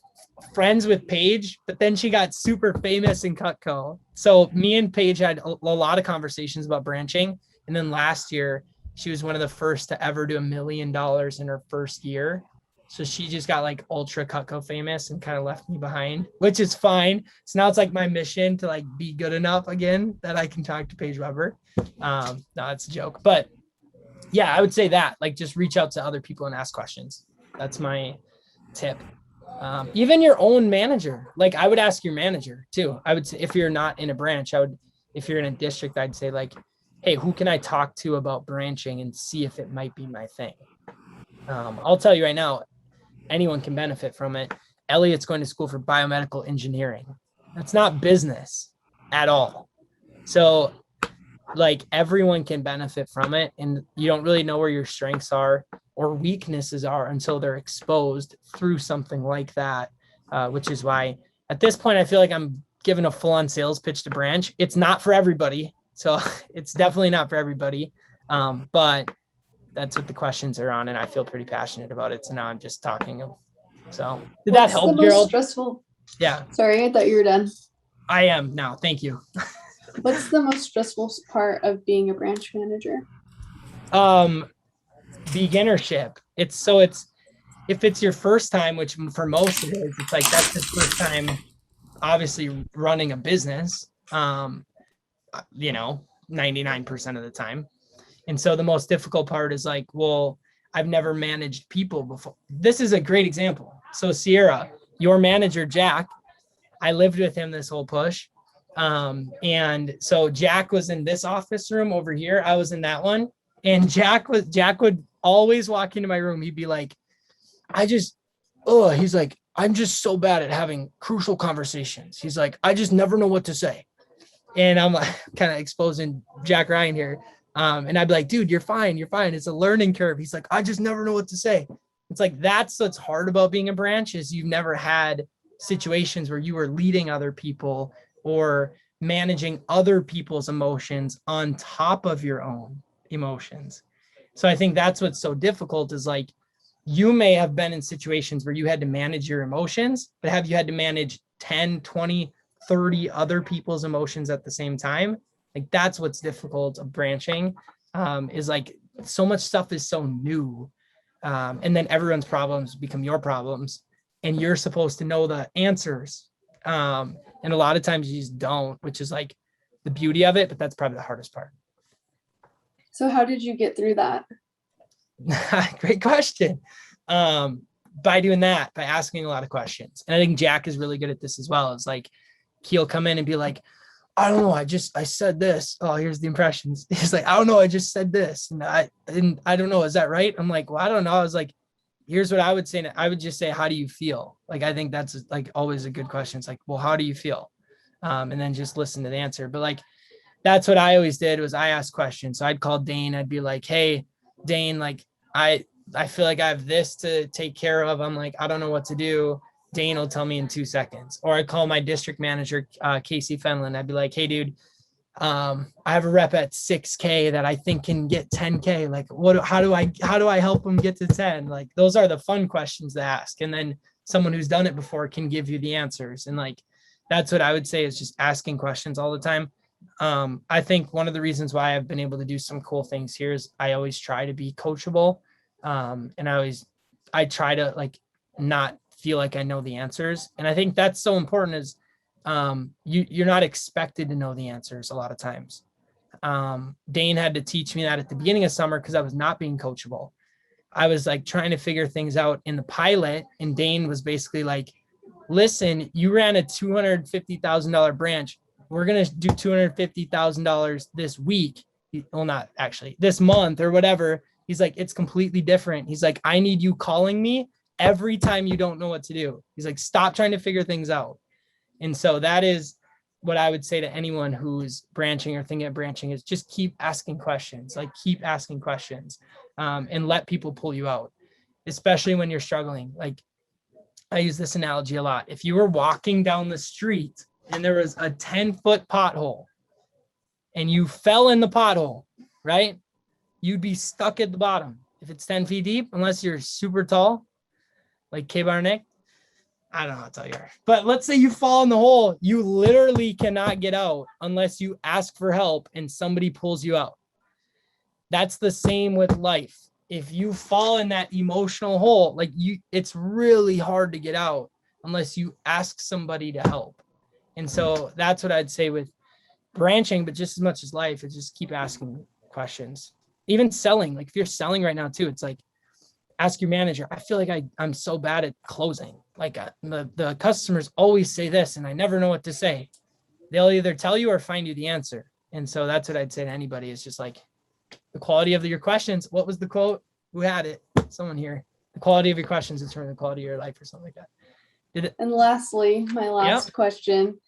friends with Paige, but then she got super famous in Cutco. So me and Paige had a lot of conversations about branching. And then last year, she was one of the first to ever do $1 million in her first year. So she just got like ultra Cutco famous and kind of left me behind, which is fine. So now it's like my mission to like be good enough again that I can talk to Paige Weber. No, that's a joke. But yeah, I would say that like just reach out to other people and ask questions. That's my tip. Even your own manager, like I would ask your manager too. I would say if you're not in a branch, if you're in a district, I'd say like, hey, who can I talk to about branching and see if it might be my thing? I'll tell you right now, anyone can benefit from it. Elliot's going to school for biomedical engineering. That's not business at all. So like everyone can benefit from it. And you don't really know where your strengths are or weaknesses are until they're exposed through something like that, which is why at this point, I feel like I'm giving a full-on sales pitch to branch. It's not for everybody. So it's definitely not for everybody. But that's what the questions are on. And I feel pretty passionate about it. So now I'm just talking. So did that help, What's the Gerald? most stressful? Yeah, Sorry, I thought you were done. I am now. Thank you. What's the most stressful part of being a branch manager? Beginnership. It's if it's your first time, which for most it is, it's like that's the first time obviously running a business, 99% of the time. And so the most difficult part is like, well, I've never managed people before. This is a great example. So Sierra, your manager, Jack, I lived with him this whole push. And so Jack was in this office room over here. I was in that one. And Jack would always walk into my room. He'd be like, he's like, I'm just so bad at having crucial conversations. He's like, I just never know what to say. And I'm like kind of exposing Jack Ryan here. And I'd be like, dude, you're fine. You're fine. It's a learning curve. He's like, I just never know what to say. It's like, that's what's hard about being a branch is you've never had situations where you were leading other people or managing other people's emotions on top of your own emotions. So I think that's what's so difficult is like, you may have been in situations where you had to manage your emotions, but have you had to manage 10, 20, 30 other people's emotions at the same time? Like, that's what's difficult of branching, is like so much stuff is so new. And then everyone's problems become your problems and you're supposed to know the answers. And a lot of times you just don't, which is like the beauty of it, but that's probably the hardest part. So how did you get through that? Great question. By doing that, by asking a lot of questions. And I think Jack is really good at this as well. It's like, he'll come in and be like, I don't know. I said this. Oh, here's the impressions. He's like, I don't know. I just said this. And I don't know. Is that right? I'm like, well, I don't know. I was like, here's what I would say. I would just say, how do you feel? Like, I think that's like always a good question. It's like, well, how do you feel? And then just listen to the answer. But like, that's what I always did was I asked questions. So I'd call Dane. I'd be like, hey, Dane, like, I feel like I have this to take care of. I'm like, I don't know what to do. Dane will tell me in 2 seconds. Or I call my district manager, Casey Fenlon. I'd be like, hey, dude, I have a rep at 6K that I think can get 10K. Like, how do I help him get to 10? Like, those are the fun questions to ask. And then someone who's done it before can give you the answers. And like, that's what I would say is just asking questions all the time. I think one of the reasons why I've been able to do some cool things here is I always try to be coachable. And I try to like not feel like I know the answers. And I think that's so important is you're not expected to know the answers a lot of times. Dane had to teach me that at the beginning of summer because I was not being coachable. I was like trying to figure things out in the pilot, and Dane was basically like, listen, you ran a $250,000 branch. We're going to do $250,000 this week. Well, not actually this month or whatever. He's like, it's completely different. He's like, I need you calling me every time you don't know what to do. He's like, stop trying to figure things out. And so that is what I would say to anyone who's branching or thinking of branching is just keep asking questions, like keep asking questions, and let people pull you out, especially when you're struggling. Like, I use this analogy a lot. If you were walking down the street and there was a 10-foot pothole and you fell in the pothole, right? You'd be stuck at the bottom. If it's 10 feet deep, unless you're super tall, like KBar Nick, I don't know how to tell you. But let's say you fall in the hole, you literally cannot get out unless you ask for help and somebody pulls you out. That's the same with life. If you fall in that emotional hole, like it's really hard to get out unless you ask somebody to help. And so that's what I'd say with branching, but just as much as life, is just keep asking questions. Even selling, like if you're selling right now too, it's like, ask your manager. I feel like I'm so bad at closing. Like the customers always say this and I never know what to say. They'll either tell you or find you the answer. And so that's what I'd say to anybody is just like the quality of your questions. What was the quote? Who had it? Someone here. The quality of your questions determine the quality of your life or something like that. And lastly, my last question,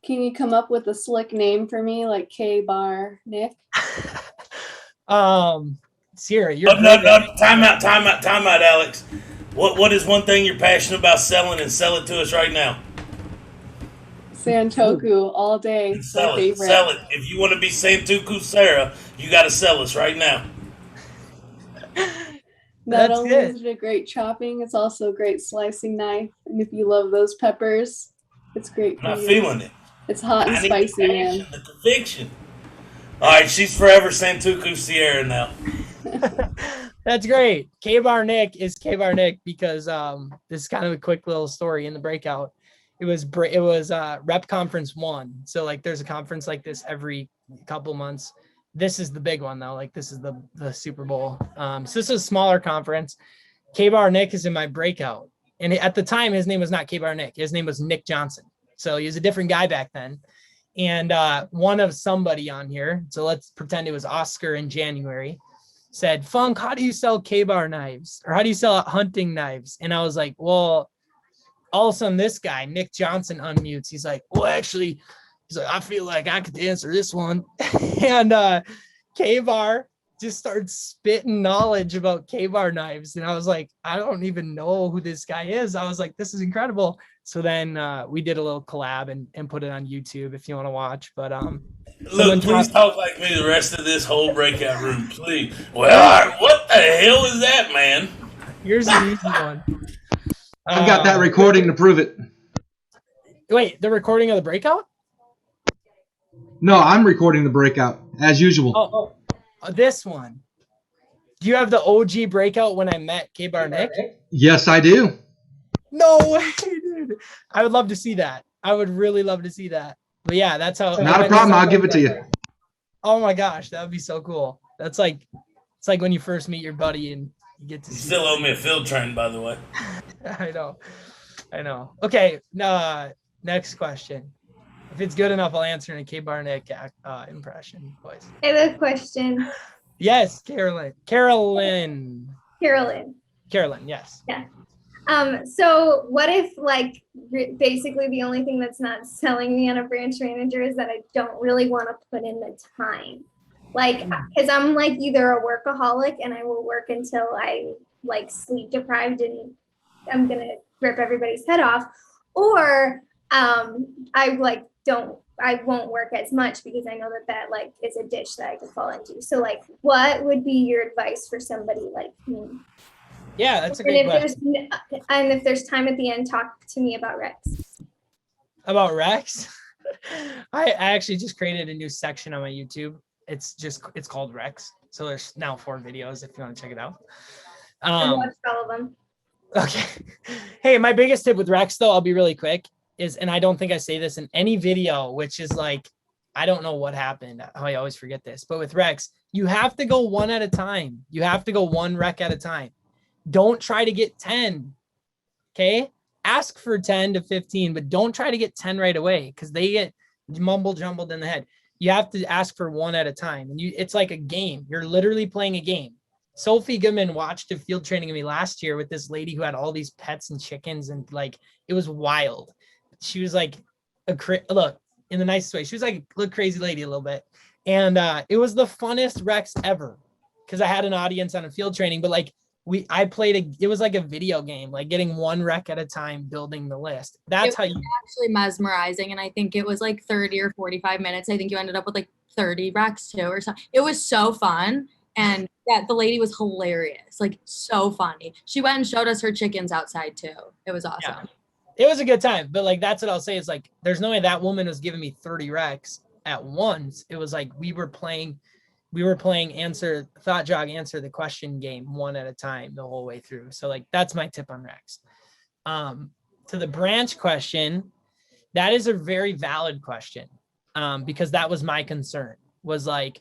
can you come up with a slick name for me like KBar Nick? Sierra, you're no, time out, Alex. What is one thing you're passionate about selling, and sell it to us right now? Santoku all day. Sell it. If you want to be Santoku Sarah, you got to sell us right now. Not only is it a great chopping, it's also a great slicing knife. And if you love those peppers, it's great. I'm not feeling it. It's hot and spicy, man. The conviction. All right, she's forever Santoku Sierra now. That's great. KBar Nick is KBar Nick because this is kind of a quick little story in the breakout. It was Rep Conference 1. So like there's a conference like this every couple months. This is the big one though. Like this is the Super Bowl. So this is a smaller conference. KBar Nick is in my breakout. And at the time, his name was not KBar Nick. His name was Nick Johnson. So he was a different guy back then. And one of somebody on here, so let's pretend it was Oscar in January, said, Funk, how do you sell KBar knives? Or how do you sell hunting knives? And I was like, well, all of a sudden this guy, Nick Johnson, unmutes. He's like, well, actually, he's like, I feel like I could answer this one. And KBar just started spitting knowledge about KBar knives. And I was like, I don't even know who this guy is. I was like, this is incredible. So then we did a little collab and put it on YouTube if you want to watch. But Look, please talk like me the rest of this whole breakout room, please. Well, what the hell is that, man? Here's an easy one. I've got that recording to prove it. Wait, the recording of the breakout? No, I'm recording the breakout as usual. This one. Do you have the OG breakout when I met KBar Nick? Yes, I do. No way, dude. I would love to see that. I would really love to see that. But yeah, that's how. Not a problem. I'll give it to you. Oh my gosh, that would be so cool. That's like, it's like when you first meet your buddy and you get to You see. still owe me a field training, by the way. I know. Okay, next question. If it's good enough, I'll answer in a KBar Nick impression voice. I have a question. Yes, Carolyn. Carolyn. Yes. Yeah. So what if like basically the only thing that's not selling me on a branch manager is that I don't really want to put in the time? Like, because I'm like either a workaholic and I will work until I like sleep deprived and I'm going to rip everybody's head off, or I won't work as much because I know that like is a ditch that I could fall into. So like, what would be your advice for somebody like me? Yeah, that's a great question. And if there's time at the end, talk to me about Rex. About Rex? I actually just created a new section on my YouTube. It's called Rex. So there's now 4 videos if you want to check it out. I watched all of them. Okay. Hey, my biggest tip with Rex though, I'll be really quick, is, and I don't think I say this in any video, which is like, I don't know what happened. I always forget this, but with Rex, you have to go one at a time. You have to go one rec at a time. Don't try to get 10. Okay. Ask for 10 to 15, but don't try to get 10 right away because they get mumble jumbled in the head. You have to ask for one at a time. And it's like a game. You're literally playing a game. Sophie Goodman watched a field training of me last year with this lady who had all these pets and chickens, and like, it was wild. She was like look, in the nicest way. She was like a little crazy lady a little bit. And it was the funnest Rex ever because I had an audience on a field training, but like it was like a video game, like getting one rec at a time, building the list. That's how you actually mesmerizing. And I think it was like 30 or 45 minutes. I think you ended up with like 30 recs too or something. It was so fun. And the lady was hilarious, like so funny. She went and showed us her chickens outside too. It was awesome. Yeah. It was a good time, but like, that's what I'll say is like, there's no way that woman was giving me 30 recs at once. It was like, we were playing thought jog, answer the question game one at a time the whole way through. So like, that's my tip on Rex. To the branch question, that is a very valid question. Because that was my concern, was like,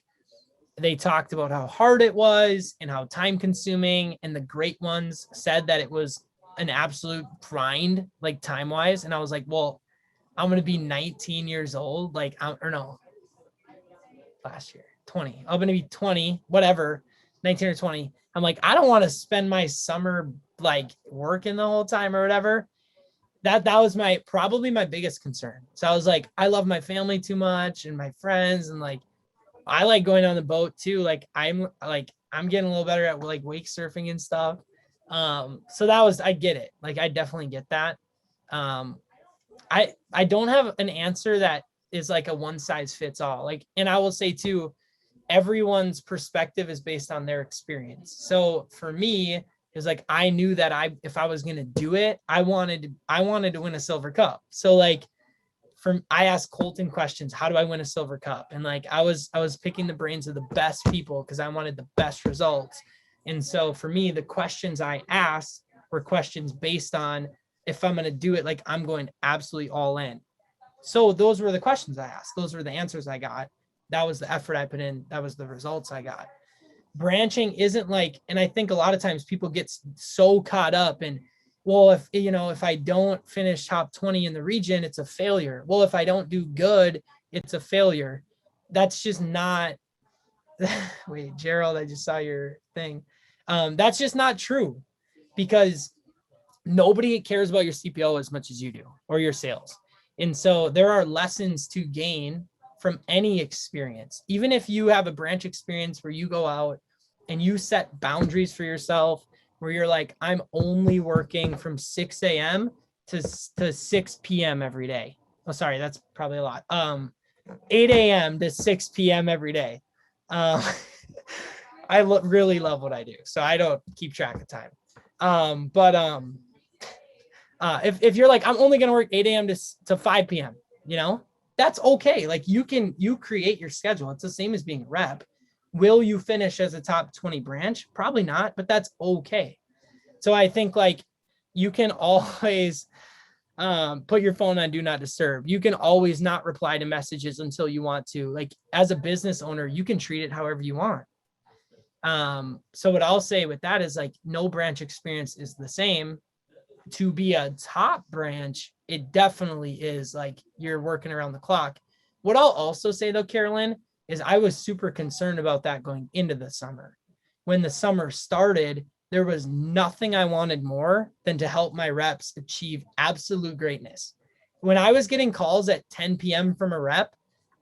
they talked about how hard it was and how time consuming, and the great ones said that it was an absolute grind, like time wise. And I was like, well, I'm going to be 19 years old. Like, last year, 20, I'm going to be 20, whatever, 19 or 20. I'm like, I don't want to spend my summer like working the whole time or whatever. That was probably my biggest concern. So I was like, I love my family too much and my friends, and like, I like going on the boat too. Like I'm getting a little better at like wake surfing and stuff. So I get it. Like, I definitely get that. I don't have an answer that is like a one size fits all. Like, and I will say too, everyone's perspective is based on their experience. So for me, it was like, I knew that if I was going to do it, I wanted to win a silver cup. So like, I asked Colton questions. How do I win a silver cup? And like, I was picking the brains of the best people because I wanted the best results. And so for me, the questions I asked were questions based on, if I'm going to do it, like I'm going absolutely all in. So those were the questions I asked. Those were the answers I got. That was the effort I put in. That was the results I got. Branching isn't like, and I think a lot of times people get so caught up in, well, if I don't finish top 20 in the region, it's a failure. Well, if I don't do good, it's a failure. That's just not, wait, Gerald, I just saw your thing. That's just not true, because nobody cares about your CPO as much as you do, or your sales. And so there are lessons to gain from any experience. Even if you have a branch experience where you go out and you set boundaries for yourself where you're like, I'm only working from 6 a.m. to 6 p.m. every day. Oh, sorry, that's probably a lot. 8 a.m. to 6 p.m. every day. I really love what I do, so I don't keep track of time. If you're like, I'm only going to work 8 a.m. to 5 p.m., that's okay. Like you create your schedule. It's the same as being a rep. Will you finish as a top 20 branch? Probably not, but that's okay. So I think like you can always put your phone on do not disturb. You can always not reply to messages until you want to. Like as a business owner, you can treat it however you want. So what I'll say with that is like no branch experience is the same. To be a top branch, it definitely is like you're working around the clock. What I'll also say though, Carolyn, is I was super concerned about that going into the summer. When the summer started, there was nothing I wanted more than to help my reps achieve absolute greatness. When I was getting calls at 10 p.m. from a rep,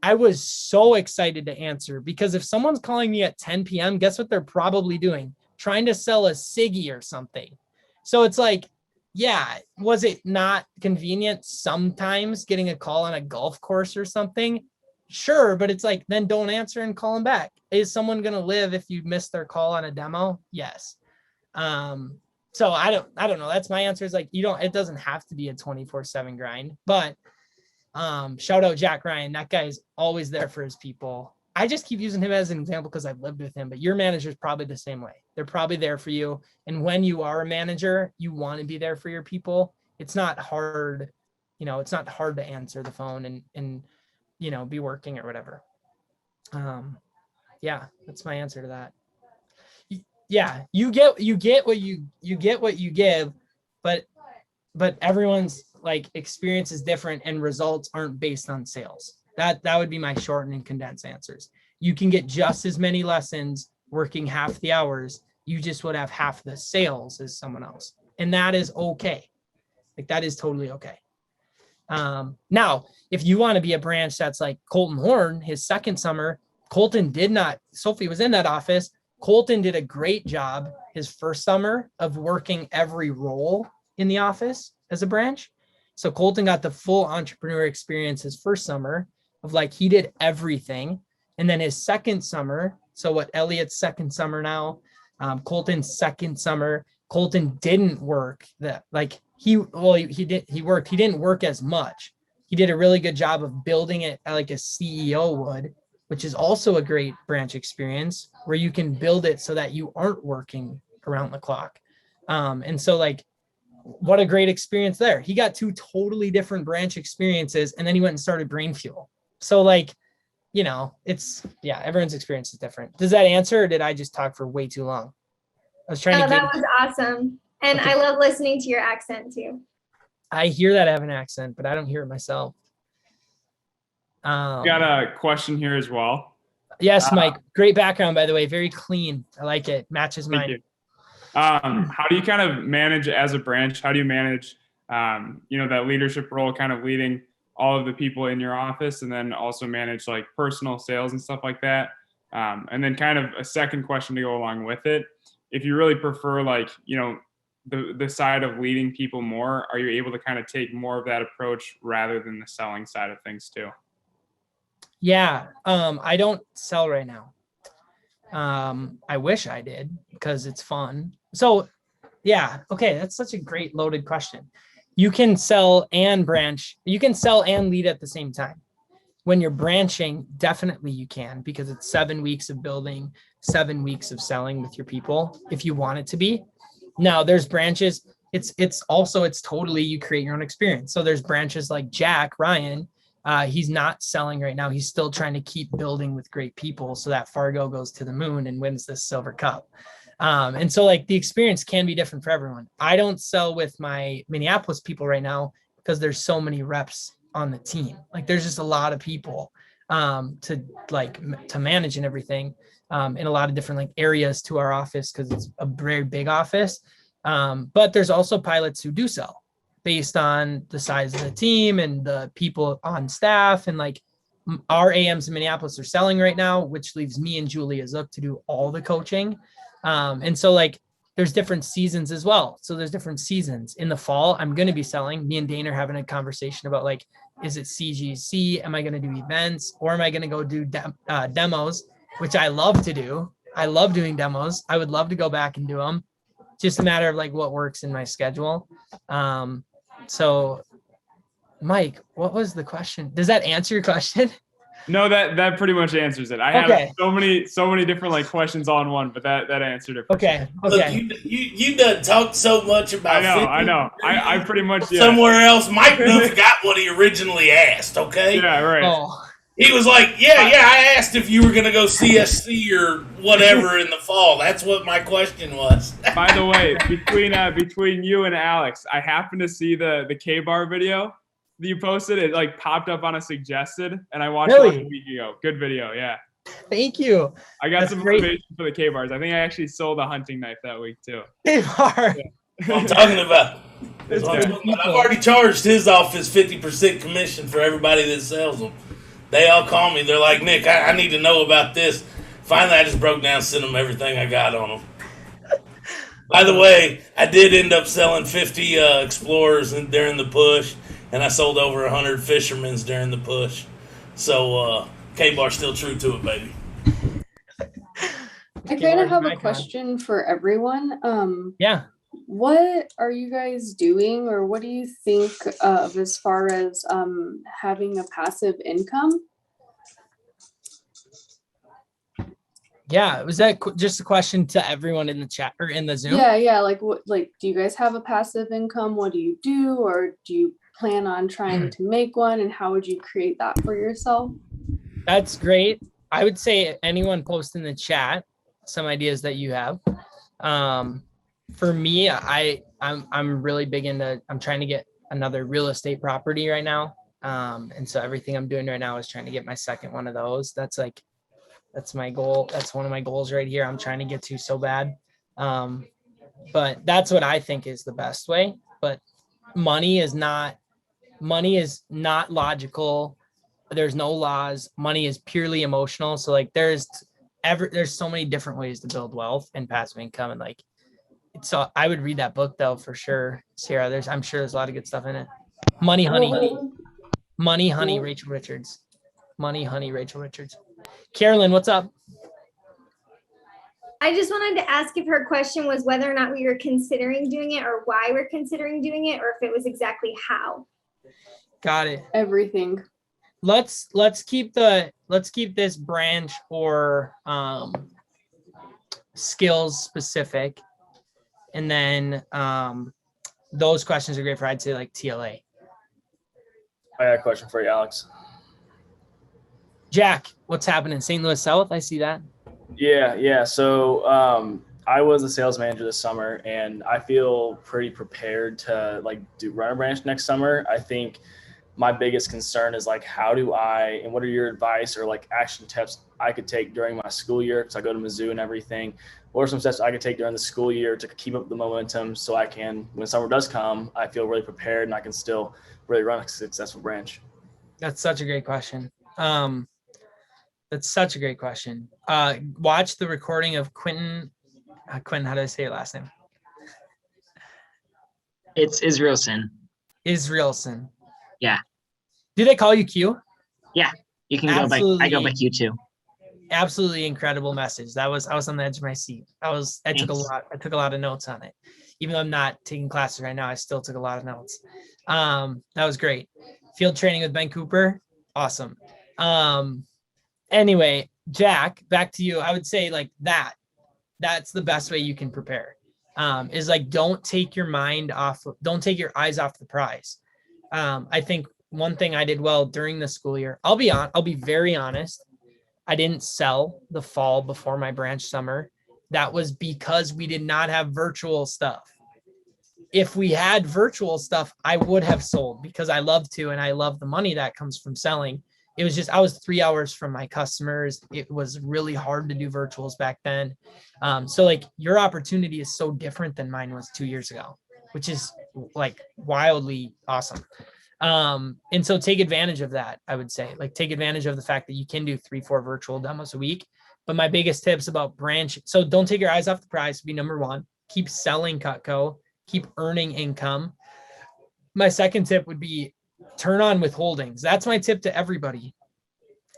I was so excited to answer, because if someone's calling me at 10 p.m., guess what they're probably doing? Trying to sell a ciggy or something. So it's like, yeah, was it not convenient sometimes getting a call on a golf course or something? Sure, but it's like, then don't answer and call them back. Is someone going to live if you missed their call on a demo? Yes. So I don't know. That's my answer, is like, it doesn't have to be a 24/7 grind, but shout out Jack Ryan. That guy is always there for his people. I just keep using him as an example because I've lived with him, but your manager is probably the same way. They're probably there for you. And when you are a manager, you want to be there for your people. It's not hard, it's not hard to answer the phone and be working or whatever. Yeah, that's my answer to that. Yeah, you get what you give, but everyone's like experience is different and results aren't based on sales. That would be my short and condensed answers. You can get just as many lessons working half the hours. You just would have half the sales as someone else. And that is okay. Like that is totally okay. Now, if you want to be a branch that's like Colton Horn, his second summer, Sophie was in that office. Colton did a great job his first summer of working every role in the office as a branch. So Colton got the full entrepreneur experience his first summer of like, he did everything. And then his second summer, so what Elliot's second summer now, Colton's second summer, Colton didn't work that like he worked, he didn't work as much. He did a really good job of building it like a CEO would, which is also a great branch experience where you can build it so that you aren't working around the clock. And so like, what a great experience there. He got 2 totally different branch experiences and then he went and started Brain Fuel. So like, everyone's experience is different. Does that answer, or did I just talk for way too long? I was trying to that was awesome. And okay. I love listening to your accent too. I hear that I have an accent, but I don't hear it myself. Got a question here as well. Yes, Mike. Great background, by the way. Very clean. I like it. Matches mine. Thank you. How do you kind of manage as a branch? How do you manage, that leadership role, kind of leading all of the people in your office, and then also manage like personal sales and stuff like that? And then kind of a second question to go along with it. If you really prefer like, the side of leading people more, are you able to kind of take more of that approach rather than the selling side of things too? Yeah. I don't sell right now. I wish I did because it's fun. So yeah. Okay. That's such a great loaded question. You can sell and branch. You can sell and lead at the same time. When you're branching, definitely you can, because it's 7 weeks of building, 7 weeks of selling with your people if you want it to be. Now there's branches. It's totally, you create your own experience. So there's branches like Jack Ryan. He's not selling right now. He's still trying to keep building with great people so that Fargo goes to the moon and wins this silver cup. And so like the experience can be different for everyone. I don't sell with my Minneapolis people right now because there's so many reps on the team. Like there's just a lot of people to manage and everything in a lot of different like areas to our office because it's a very big office. But there's also pilots who do sell based on the size of the team and the people on staff. And like, our AMs in Minneapolis are selling right now, which leaves me and Julia Zook to do all the coaching. And so like there's different seasons as well. So there's different seasons. In the fall, I'm going to be selling. Me and Dane are having a conversation about like, is it CGC? Am I going to do events, or am I going to go do demos, which I love to do. I love doing demos. I would love to go back and do them. Just a matter of like what works in my schedule. So Mike, what was the question? Does that answer your question? No, that pretty much answers it. I have so many different like questions all in one, but that answered it. Okay. Look, you done talked so much about. I know. I pretty much somewhere else. Mike done forgot what he originally asked. Okay. Yeah. Right. Oh. He was like, yeah. I asked if you were gonna go CSC or whatever in the fall. That's what my question was. By the way, between you and Alex, I happened to see the KBar video that you posted. It like popped up on a suggested, and I watched it like a week ago. Good video, yeah. Thank you. I got some motivation for the KBars. I think I actually sold a hunting knife that week too. KBar. Yeah. I'm talking about. I've already charged his office 50% commission for everybody that sells them. They all call me. They're like, Nick, I need to know about this. Finally, I just broke down, sent them everything I got on them. By the way, I did end up selling 50 Explorers during the push, and I sold over 100 Fishermen's during the push. So K-Bar's still true to it, baby. I kind of have a question for everyone. Yeah. What are you guys doing, or what do you think of as far as having a passive income? Yeah, was that just a question to everyone in the chat or in the Zoom? Yeah. Like, what? Like, do you guys have a passive income? What do you do, or do you plan on trying to make one? And how would you create that for yourself? That's great. I would say anyone post in the chat some ideas that you have. For me, I'm really big into. I'm trying to get another real estate property right now, and so everything I'm doing right now is trying to get my second one of those. That's my goal. That's one of my goals right here. I'm trying to get to so bad. But that's what I think is the best way. But money is not logical. There's no laws. Money is purely emotional. So like there's so many different ways to build wealth and passive income. And like, so I would read that book though, for sure. Sarah, I'm sure there's a lot of good stuff in it. Money Honey, Rachel Richards. Money Honey, Rachel Richards. Carolyn, what's up? I just wanted to ask if her question was whether or not we were considering doing it, or why we're considering doing it, or if it was exactly how. Got it. Everything. Let's keep this branch or skills specific, and then those questions are great for, I'd say, like TLA. I got a question for you, Alex. Jack, what's happening? St. Louis South, I see that. Yeah. So I was a sales manager this summer, and I feel pretty prepared to like run a branch next summer. I think my biggest concern is like, and what are your advice or like action steps I could take during my school year? Because I go to Mizzou and everything. What are some steps I could take during the school year to keep up the momentum so I can, when summer does come, I feel really prepared and I can still really run a successful branch? That's such a great question. That's such a great question. Watch the recording of Quentin. Quentin, how do I say your last name? It's Israelson. Israelson. Yeah. Do they call you Q? Yeah, you can go by. I go by Q too. Absolutely incredible message. I was on the edge of my seat. I took a lot of notes on it. Even though I'm not taking classes right now, I still took a lot of notes. That was great. Field training with Ben Cooper. Awesome. Anyway, Jack, back to you. I would say like that's the best way you can prepare. Is like, don't take your eyes off the prize. I think one thing I did well during the school year, I'll be very honest. I didn't sell the fall before my branch summer. That was because we did not have virtual stuff. If we had virtual stuff, I would have sold because I love to, and I love the money that comes from selling. It was just, I was 3 hours from my customers. It was really hard to do virtuals back then. So like your opportunity is so different than mine was 2 years ago, which is like wildly awesome. And so take advantage of that. I would say, like, take advantage of the fact that you can do 3-4 virtual demos a week. But my biggest tips about branch. So don't take your eyes off the prize. Be number one. Keep selling Cutco. Keep earning income. My second tip would be turn on withholdings. That's my tip to everybody.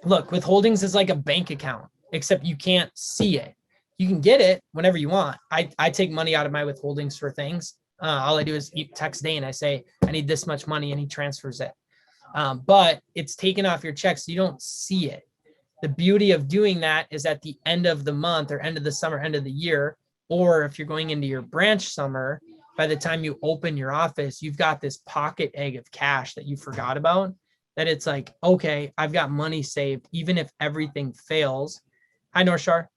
Look, withholdings is like a bank account, except you can't see it. You can get it whenever you want. I take money out of my withholdings for things. All I do is text Dane. I say, I need this much money, and he transfers it. But it's taken off your check, so you don't see it. The beauty of doing that is at the end of the month or end of the summer, end of the year, or if you're going into your branch summer, by the time you open your office, you've got this pocket egg of cash that you forgot about, that it's like, okay, I've got money saved, even if everything fails. Hi, North Shore.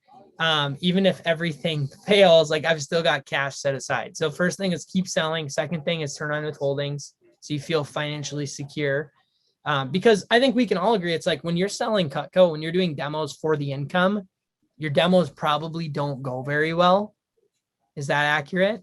Even if everything fails, like I've still got cash set aside. So first thing is keep selling. Second thing is turn on withholdings so you feel financially secure. Because I think we can all agree, it's like when you're selling Cutco, when you're doing demos for the income, your demos probably don't go very well. Is that accurate?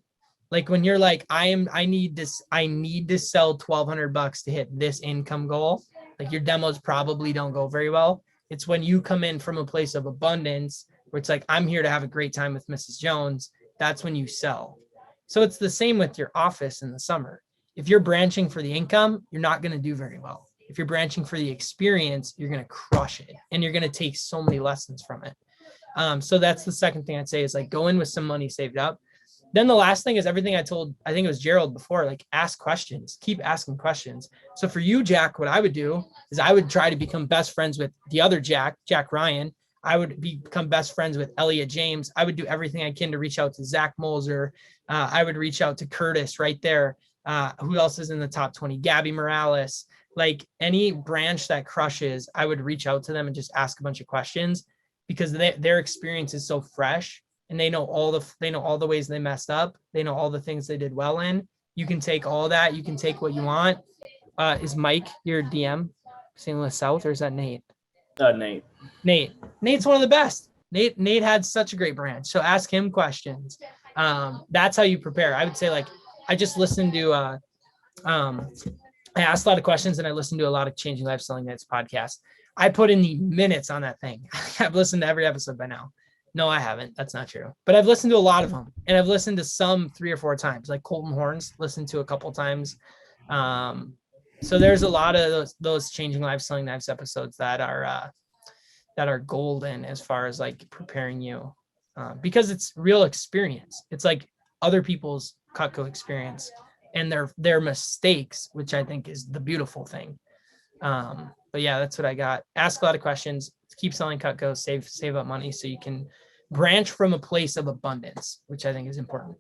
Like when you're like, I need to sell $1,200 to hit this income goal. Like your demos probably don't go very well. It's when you come in from a place of abundance where it's like, I'm here to have a great time with Mrs. Jones. That's when you sell. So it's the same with your office in the summer. If you're branching for the income, you're not going to do very well. If you're branching for the experience, you're going to crush it and you're going to take so many lessons from it. So that's the second thing I'd say is like go in with some money saved up. Then the last thing is everything I told, I think it was Gerald before, like ask questions, keep asking questions. So for you, Jack, what I would do is I would try to become best friends with the other Jack Ryan. I would become best friends with Elliot James. I would do everything I can to reach out to Zach Moser. I would reach out to Curtis right there. Who else is in the top 20? Gabby Morales. Like any branch that crushes, I would reach out to them and just ask a bunch of questions because their experience is so fresh and they know all the ways they messed up. They know all the things they did well in. You can take all that. You can take what you want. Is Mike your DM, St. Louis South, or is that Nate? Nate. Nate's one of the best. Nate had such a great branch. So ask him questions. That's how you prepare. I would say like, I just listened to, I asked a lot of questions and I listened to a lot of Changing Life Selling Nights podcast. I put in the minutes on that thing. I've listened to every episode by now. No, I haven't. That's not true. But I've listened to a lot of them and I've listened to some 3 or 4 times, like Colton Horns listened to a couple times. So there's a lot of those Changing Life Selling Knives episodes that are golden as far as like preparing you because it's real experience. It's like other people's Cutco experience and their mistakes, which I think is the beautiful thing. But yeah, that's what I got. Ask a lot of questions, keep selling Cutco, save up money so you can branch from a place of abundance, which I think is important.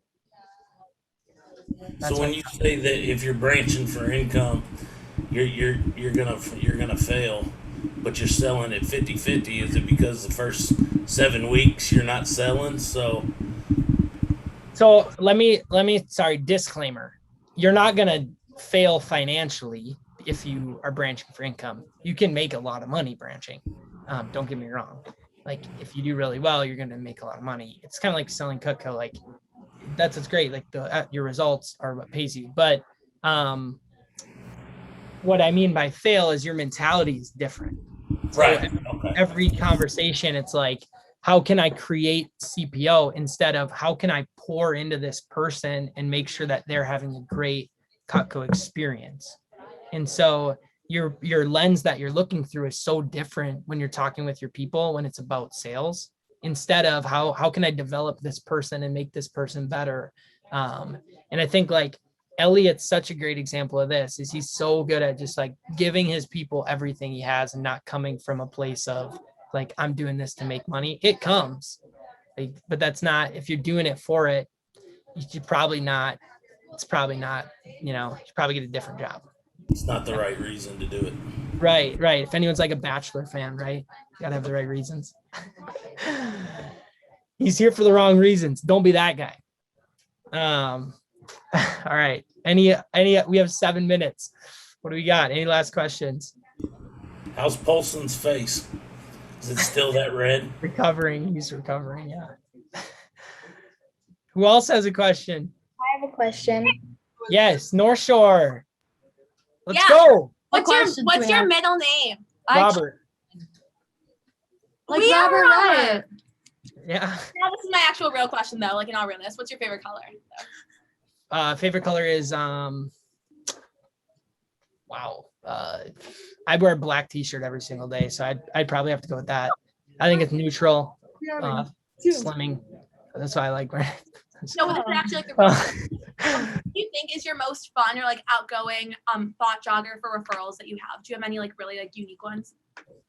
So when you say that if you're branching for income, you're gonna fail, but you're selling at 50-50, is it because the first 7 weeks you're not selling? So let me sorry, disclaimer. You're not gonna fail financially if you are branching for income. You can make a lot of money branching. Don't get me wrong. Like if you do really well, you're gonna make a lot of money. It's kind of like selling Cutco. Like that's what's great. Like your results are what pays you. But what I mean by fail is your mentality is different. Right. So every conversation, it's like, how can I create CPO instead of how can I pour into this person and make sure that they're having a great Cutco experience? And so your lens that you're looking through is so different when you're talking with your people, when it's about sales, instead of how can I develop this person and make this person better? And I think like Elliot's such a great example of this. Is he's so good at just like giving his people everything he has and not coming from a place of like, I'm doing this to make money. It comes, like, but that's not, if you're doing it for it, you should probably not, it's probably not, you should probably get a different job. It's not the right reason to do it. Right. If anyone's like a Bachelor fan, right? You gotta have the right reasons. He's here for the wrong reasons. Don't be that guy. All right. Any, we have 7 minutes. What do we got? Any last questions? How's Polson's face? Is it still that red? Recovering. He's recovering. Yeah. Who else has a question? I have a question. Yes. North Shore. Let's go. What's your middle name? Robert. Like We are Robert Robert. Yeah. Now this is my actual real question though, like in all realness. What's your favorite color? Favorite color is I wear a black t-shirt every single day, so I'd probably have to go with that. I think it's neutral, slimming. That's why I like wearing it. No, this is actually like the real what do you think is your most fun or like outgoing thought jogger for referrals that you have? Do you have any like really like unique ones?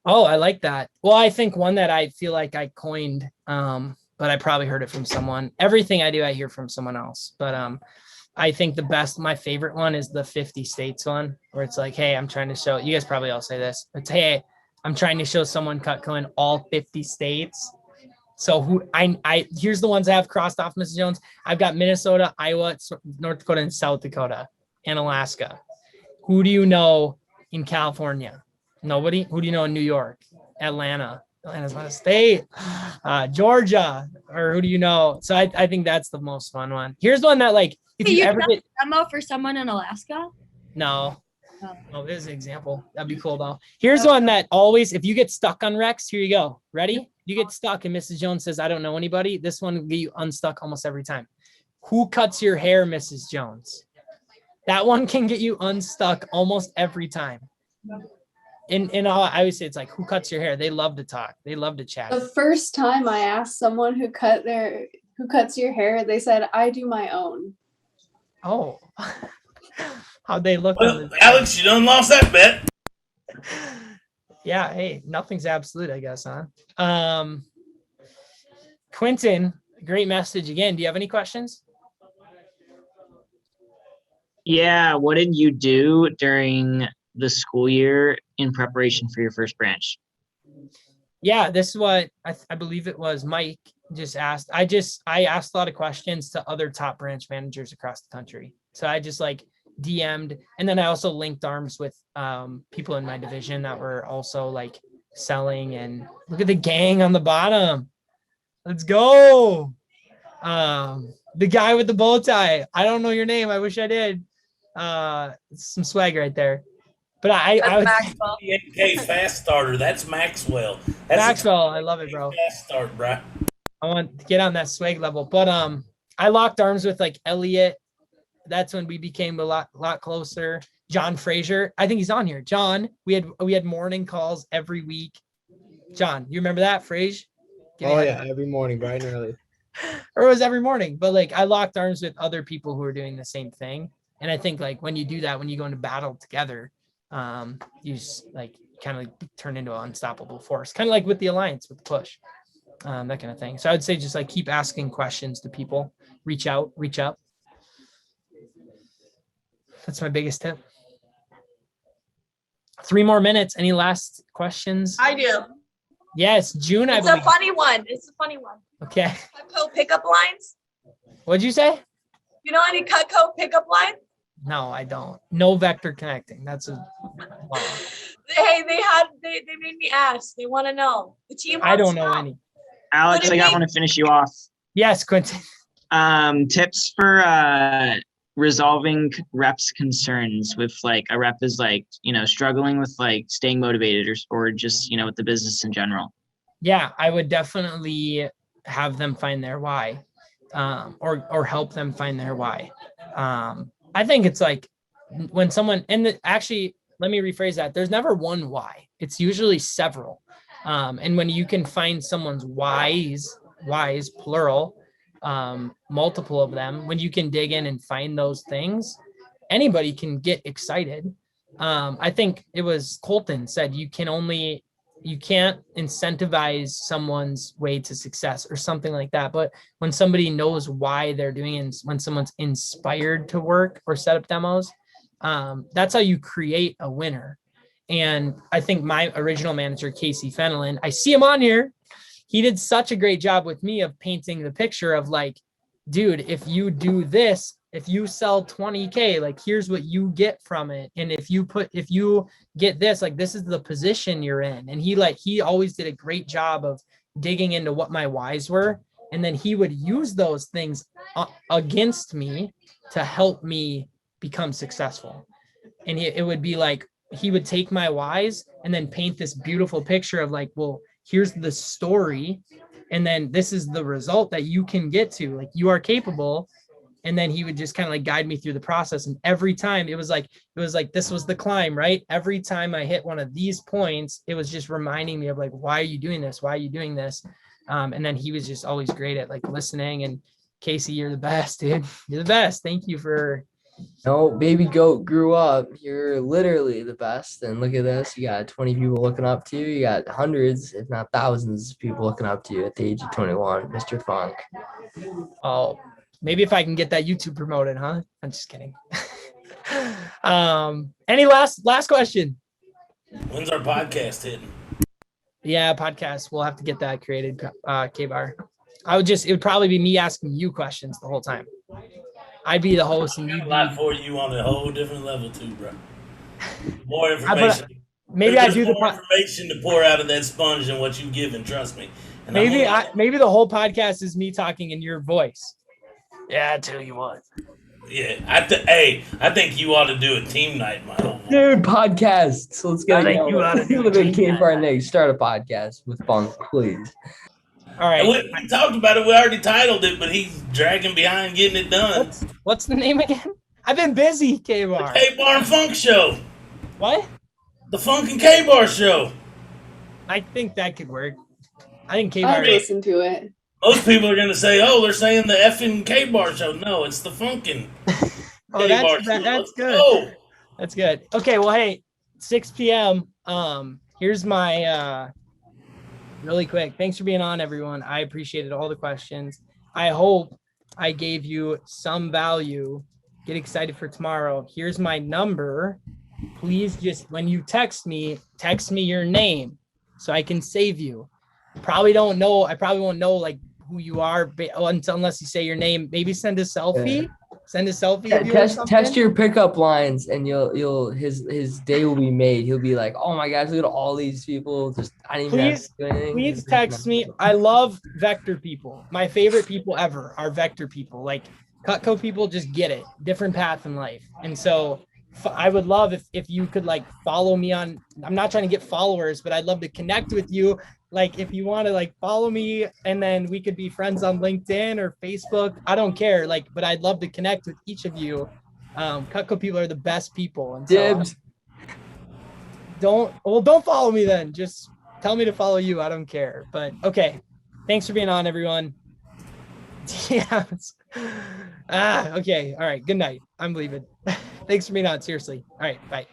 Oh, I like that. Well, I think one that I feel like I coined, but I probably heard it from someone. Everything I do, I hear from someone else. But I think my favorite one is the 50 states one, where it's like, hey, I'm trying to show, you guys probably all say this. It's, hey, I'm trying to show someone Cutco in all 50 states. So here's the ones I have crossed off, Mrs. Jones. I've got Minnesota, Iowa, North Dakota, and South Dakota, and Alaska. Who do you know in California? Nobody. Who do you know in New York? Atlanta's not a state. Georgia, or who do you know? So I think that's the most fun one. Here's one that like, if you ever get demo for someone in Alaska. no. Oh, this is an example. That'd be cool though. Here's one that always, if you get stuck on Rex, here you go. Ready? You get stuck and Mrs. Jones says, I don't know anybody. This one will get you unstuck almost every time. Who cuts your hair, Mrs. Jones? That one can get you unstuck almost every time. In all, I always say it's like, who cuts your hair? They love to talk. They love to chat. The first time I asked someone who cuts your hair, they said, I do my own. Oh. How'd they look? Well, Alex, you done lost that bet. Yeah, hey, nothing's absolute, I guess, huh? Quentin, great message again. Do you have any questions? Yeah, what did you do during the school year in preparation for your first branch? Yeah, this is what I believe it was Mike just asked. I asked a lot of questions to other top branch managers across the country. So I just like DM'd, and then I also linked arms with people in my division that were also like selling. And look at the gang on the bottom. Let's go. The guy with the bow tie. I don't know your name. I wish I did. Some swag right there. But I would Maxwell. 8K fast starter. That's Maxwell. That's Maxwell. I love it, bro. Fast start, bro. I want to get on that swag level. But I locked arms with like Elliot. That's when we became a lot closer. John Frazier, I think he's on here. John, we had morning calls every week. John, you remember that, Frazier? Oh yeah, every morning, bright and early. Or it was every morning, but like I locked arms with other people who were doing the same thing. And I think like when you do that, when you go into battle together, you just like kind of like turn into an unstoppable force, kind of like with the Alliance, with the push, that kind of thing. So I would say just like keep asking questions to people, reach out, reach up. That's my biggest tip. 3 more minutes. Any last questions? I do. Yes, June. It's a funny one. Okay. Cutco pickup lines. What'd you say? You know any Cutco pickup line? No, I don't. No vector connecting. That's a. Wow. Hey, they made me ask. They want to know. The team. I don't know any. Alex, I got one to finish you off. Yes, Quentin. Tips for resolving reps concerns with like a rep is like, struggling with like staying motivated or just, with the business in general. Yeah, I would definitely have them find their why, or help them find their why. I think it's like when someone, actually, let me rephrase that. There's never one why. It's usually several. And when you can find someone's whys, plural, multiple of them, when you can dig in and find those things, anybody can get excited. I think it was Colton said you can't incentivize someone's way to success or something like that. But when somebody knows why they're doing it, and when someone's inspired to work or set up demos, that's how you create a winner. And I think my original manager, Casey Fenelon, I see him on here. He did such a great job with me of painting the picture of like, dude, if you do this, if you sell 20K, like here's what you get from it. And if you get this, like this is the position you're in. And he always did a great job of digging into what my whys were. And then he would use those things against me to help me become successful. and it would be like, he would take my whys and then paint this beautiful picture of like, well, here's the story. And then this is the result that you can get to, like, you are capable. And then he would just kind of like guide me through the process. And every time it was like, this was the climb, right? Every time I hit one of these points, it was just reminding me of like, why are you doing this? Why are you doing this? And then he was just always great at like listening. And Casey, you're the best, dude. You're the best. Thank you for. No, baby goat grew up. You're literally the best. And look at this. You got 20 people looking up to you. You got hundreds, if not thousands, of people looking up to you at the age of 21, Mr. Funk. Oh, maybe if I can get that YouTube promoted, huh? I'm just kidding. Any last question? When's our podcast hitting? Yeah, podcast. We'll have to get that created, KBar. It would probably be me asking you questions the whole time. I'd be the host, and you'd be a lot for you on a whole different level too, bro. More information. Maybe I do the more information to pour out of that sponge than what you give, and trust me. And maybe the whole podcast is me talking in your voice. Yeah, I tell you what. Yeah, I think you ought to do a team night, my whole dude. Podcasts. Let's get it going. You ought to do a KBar Nick, start a podcast with Funk, please. All right. We talked about it. We already titled it, but he's dragging behind getting it done. What's the name again? I've been busy, KBar. The KBar and Funk Show. What? The Funk and KBar Show. I think that could work. I think I'll KBar. listen to it. Most people are going to say, "Oh, they're saying the effing KBar Show." No, it's the Funkin'. Oh, that's good. Go. That's good. Okay, well, hey, 6 p.m. Here's my really quick. Thanks for being on, everyone. I appreciated all the questions. I hope I gave you some value. Get excited for tomorrow. Here's my number. Please just, when you text me your name so I can save you. I probably won't know like who you are unless you say your name. Maybe send a selfie. Yeah. Send a selfie. Test your pickup lines, and his day will be made. He'll be like, "Oh my gosh, look at all these people!" Just I didn't even have to do anything. Please text me. I love vector people. My favorite people ever are vector people. Like Cutco people just get it. Different path in life, and so I would love if you could like follow me on. I'm not trying to get followers, but I'd love to connect with you. Like if you want to like follow me, and then we could be friends on LinkedIn or Facebook. I don't care. Like, but I'd love to connect with each of you. Cutco people are the best people. And Dibs. So don't follow me then. Just tell me to follow you. I don't care. But okay. Thanks for being on, everyone. Yeah. Okay. All right. Good night. I'm leaving. Thanks for being on. Seriously. All right. Bye.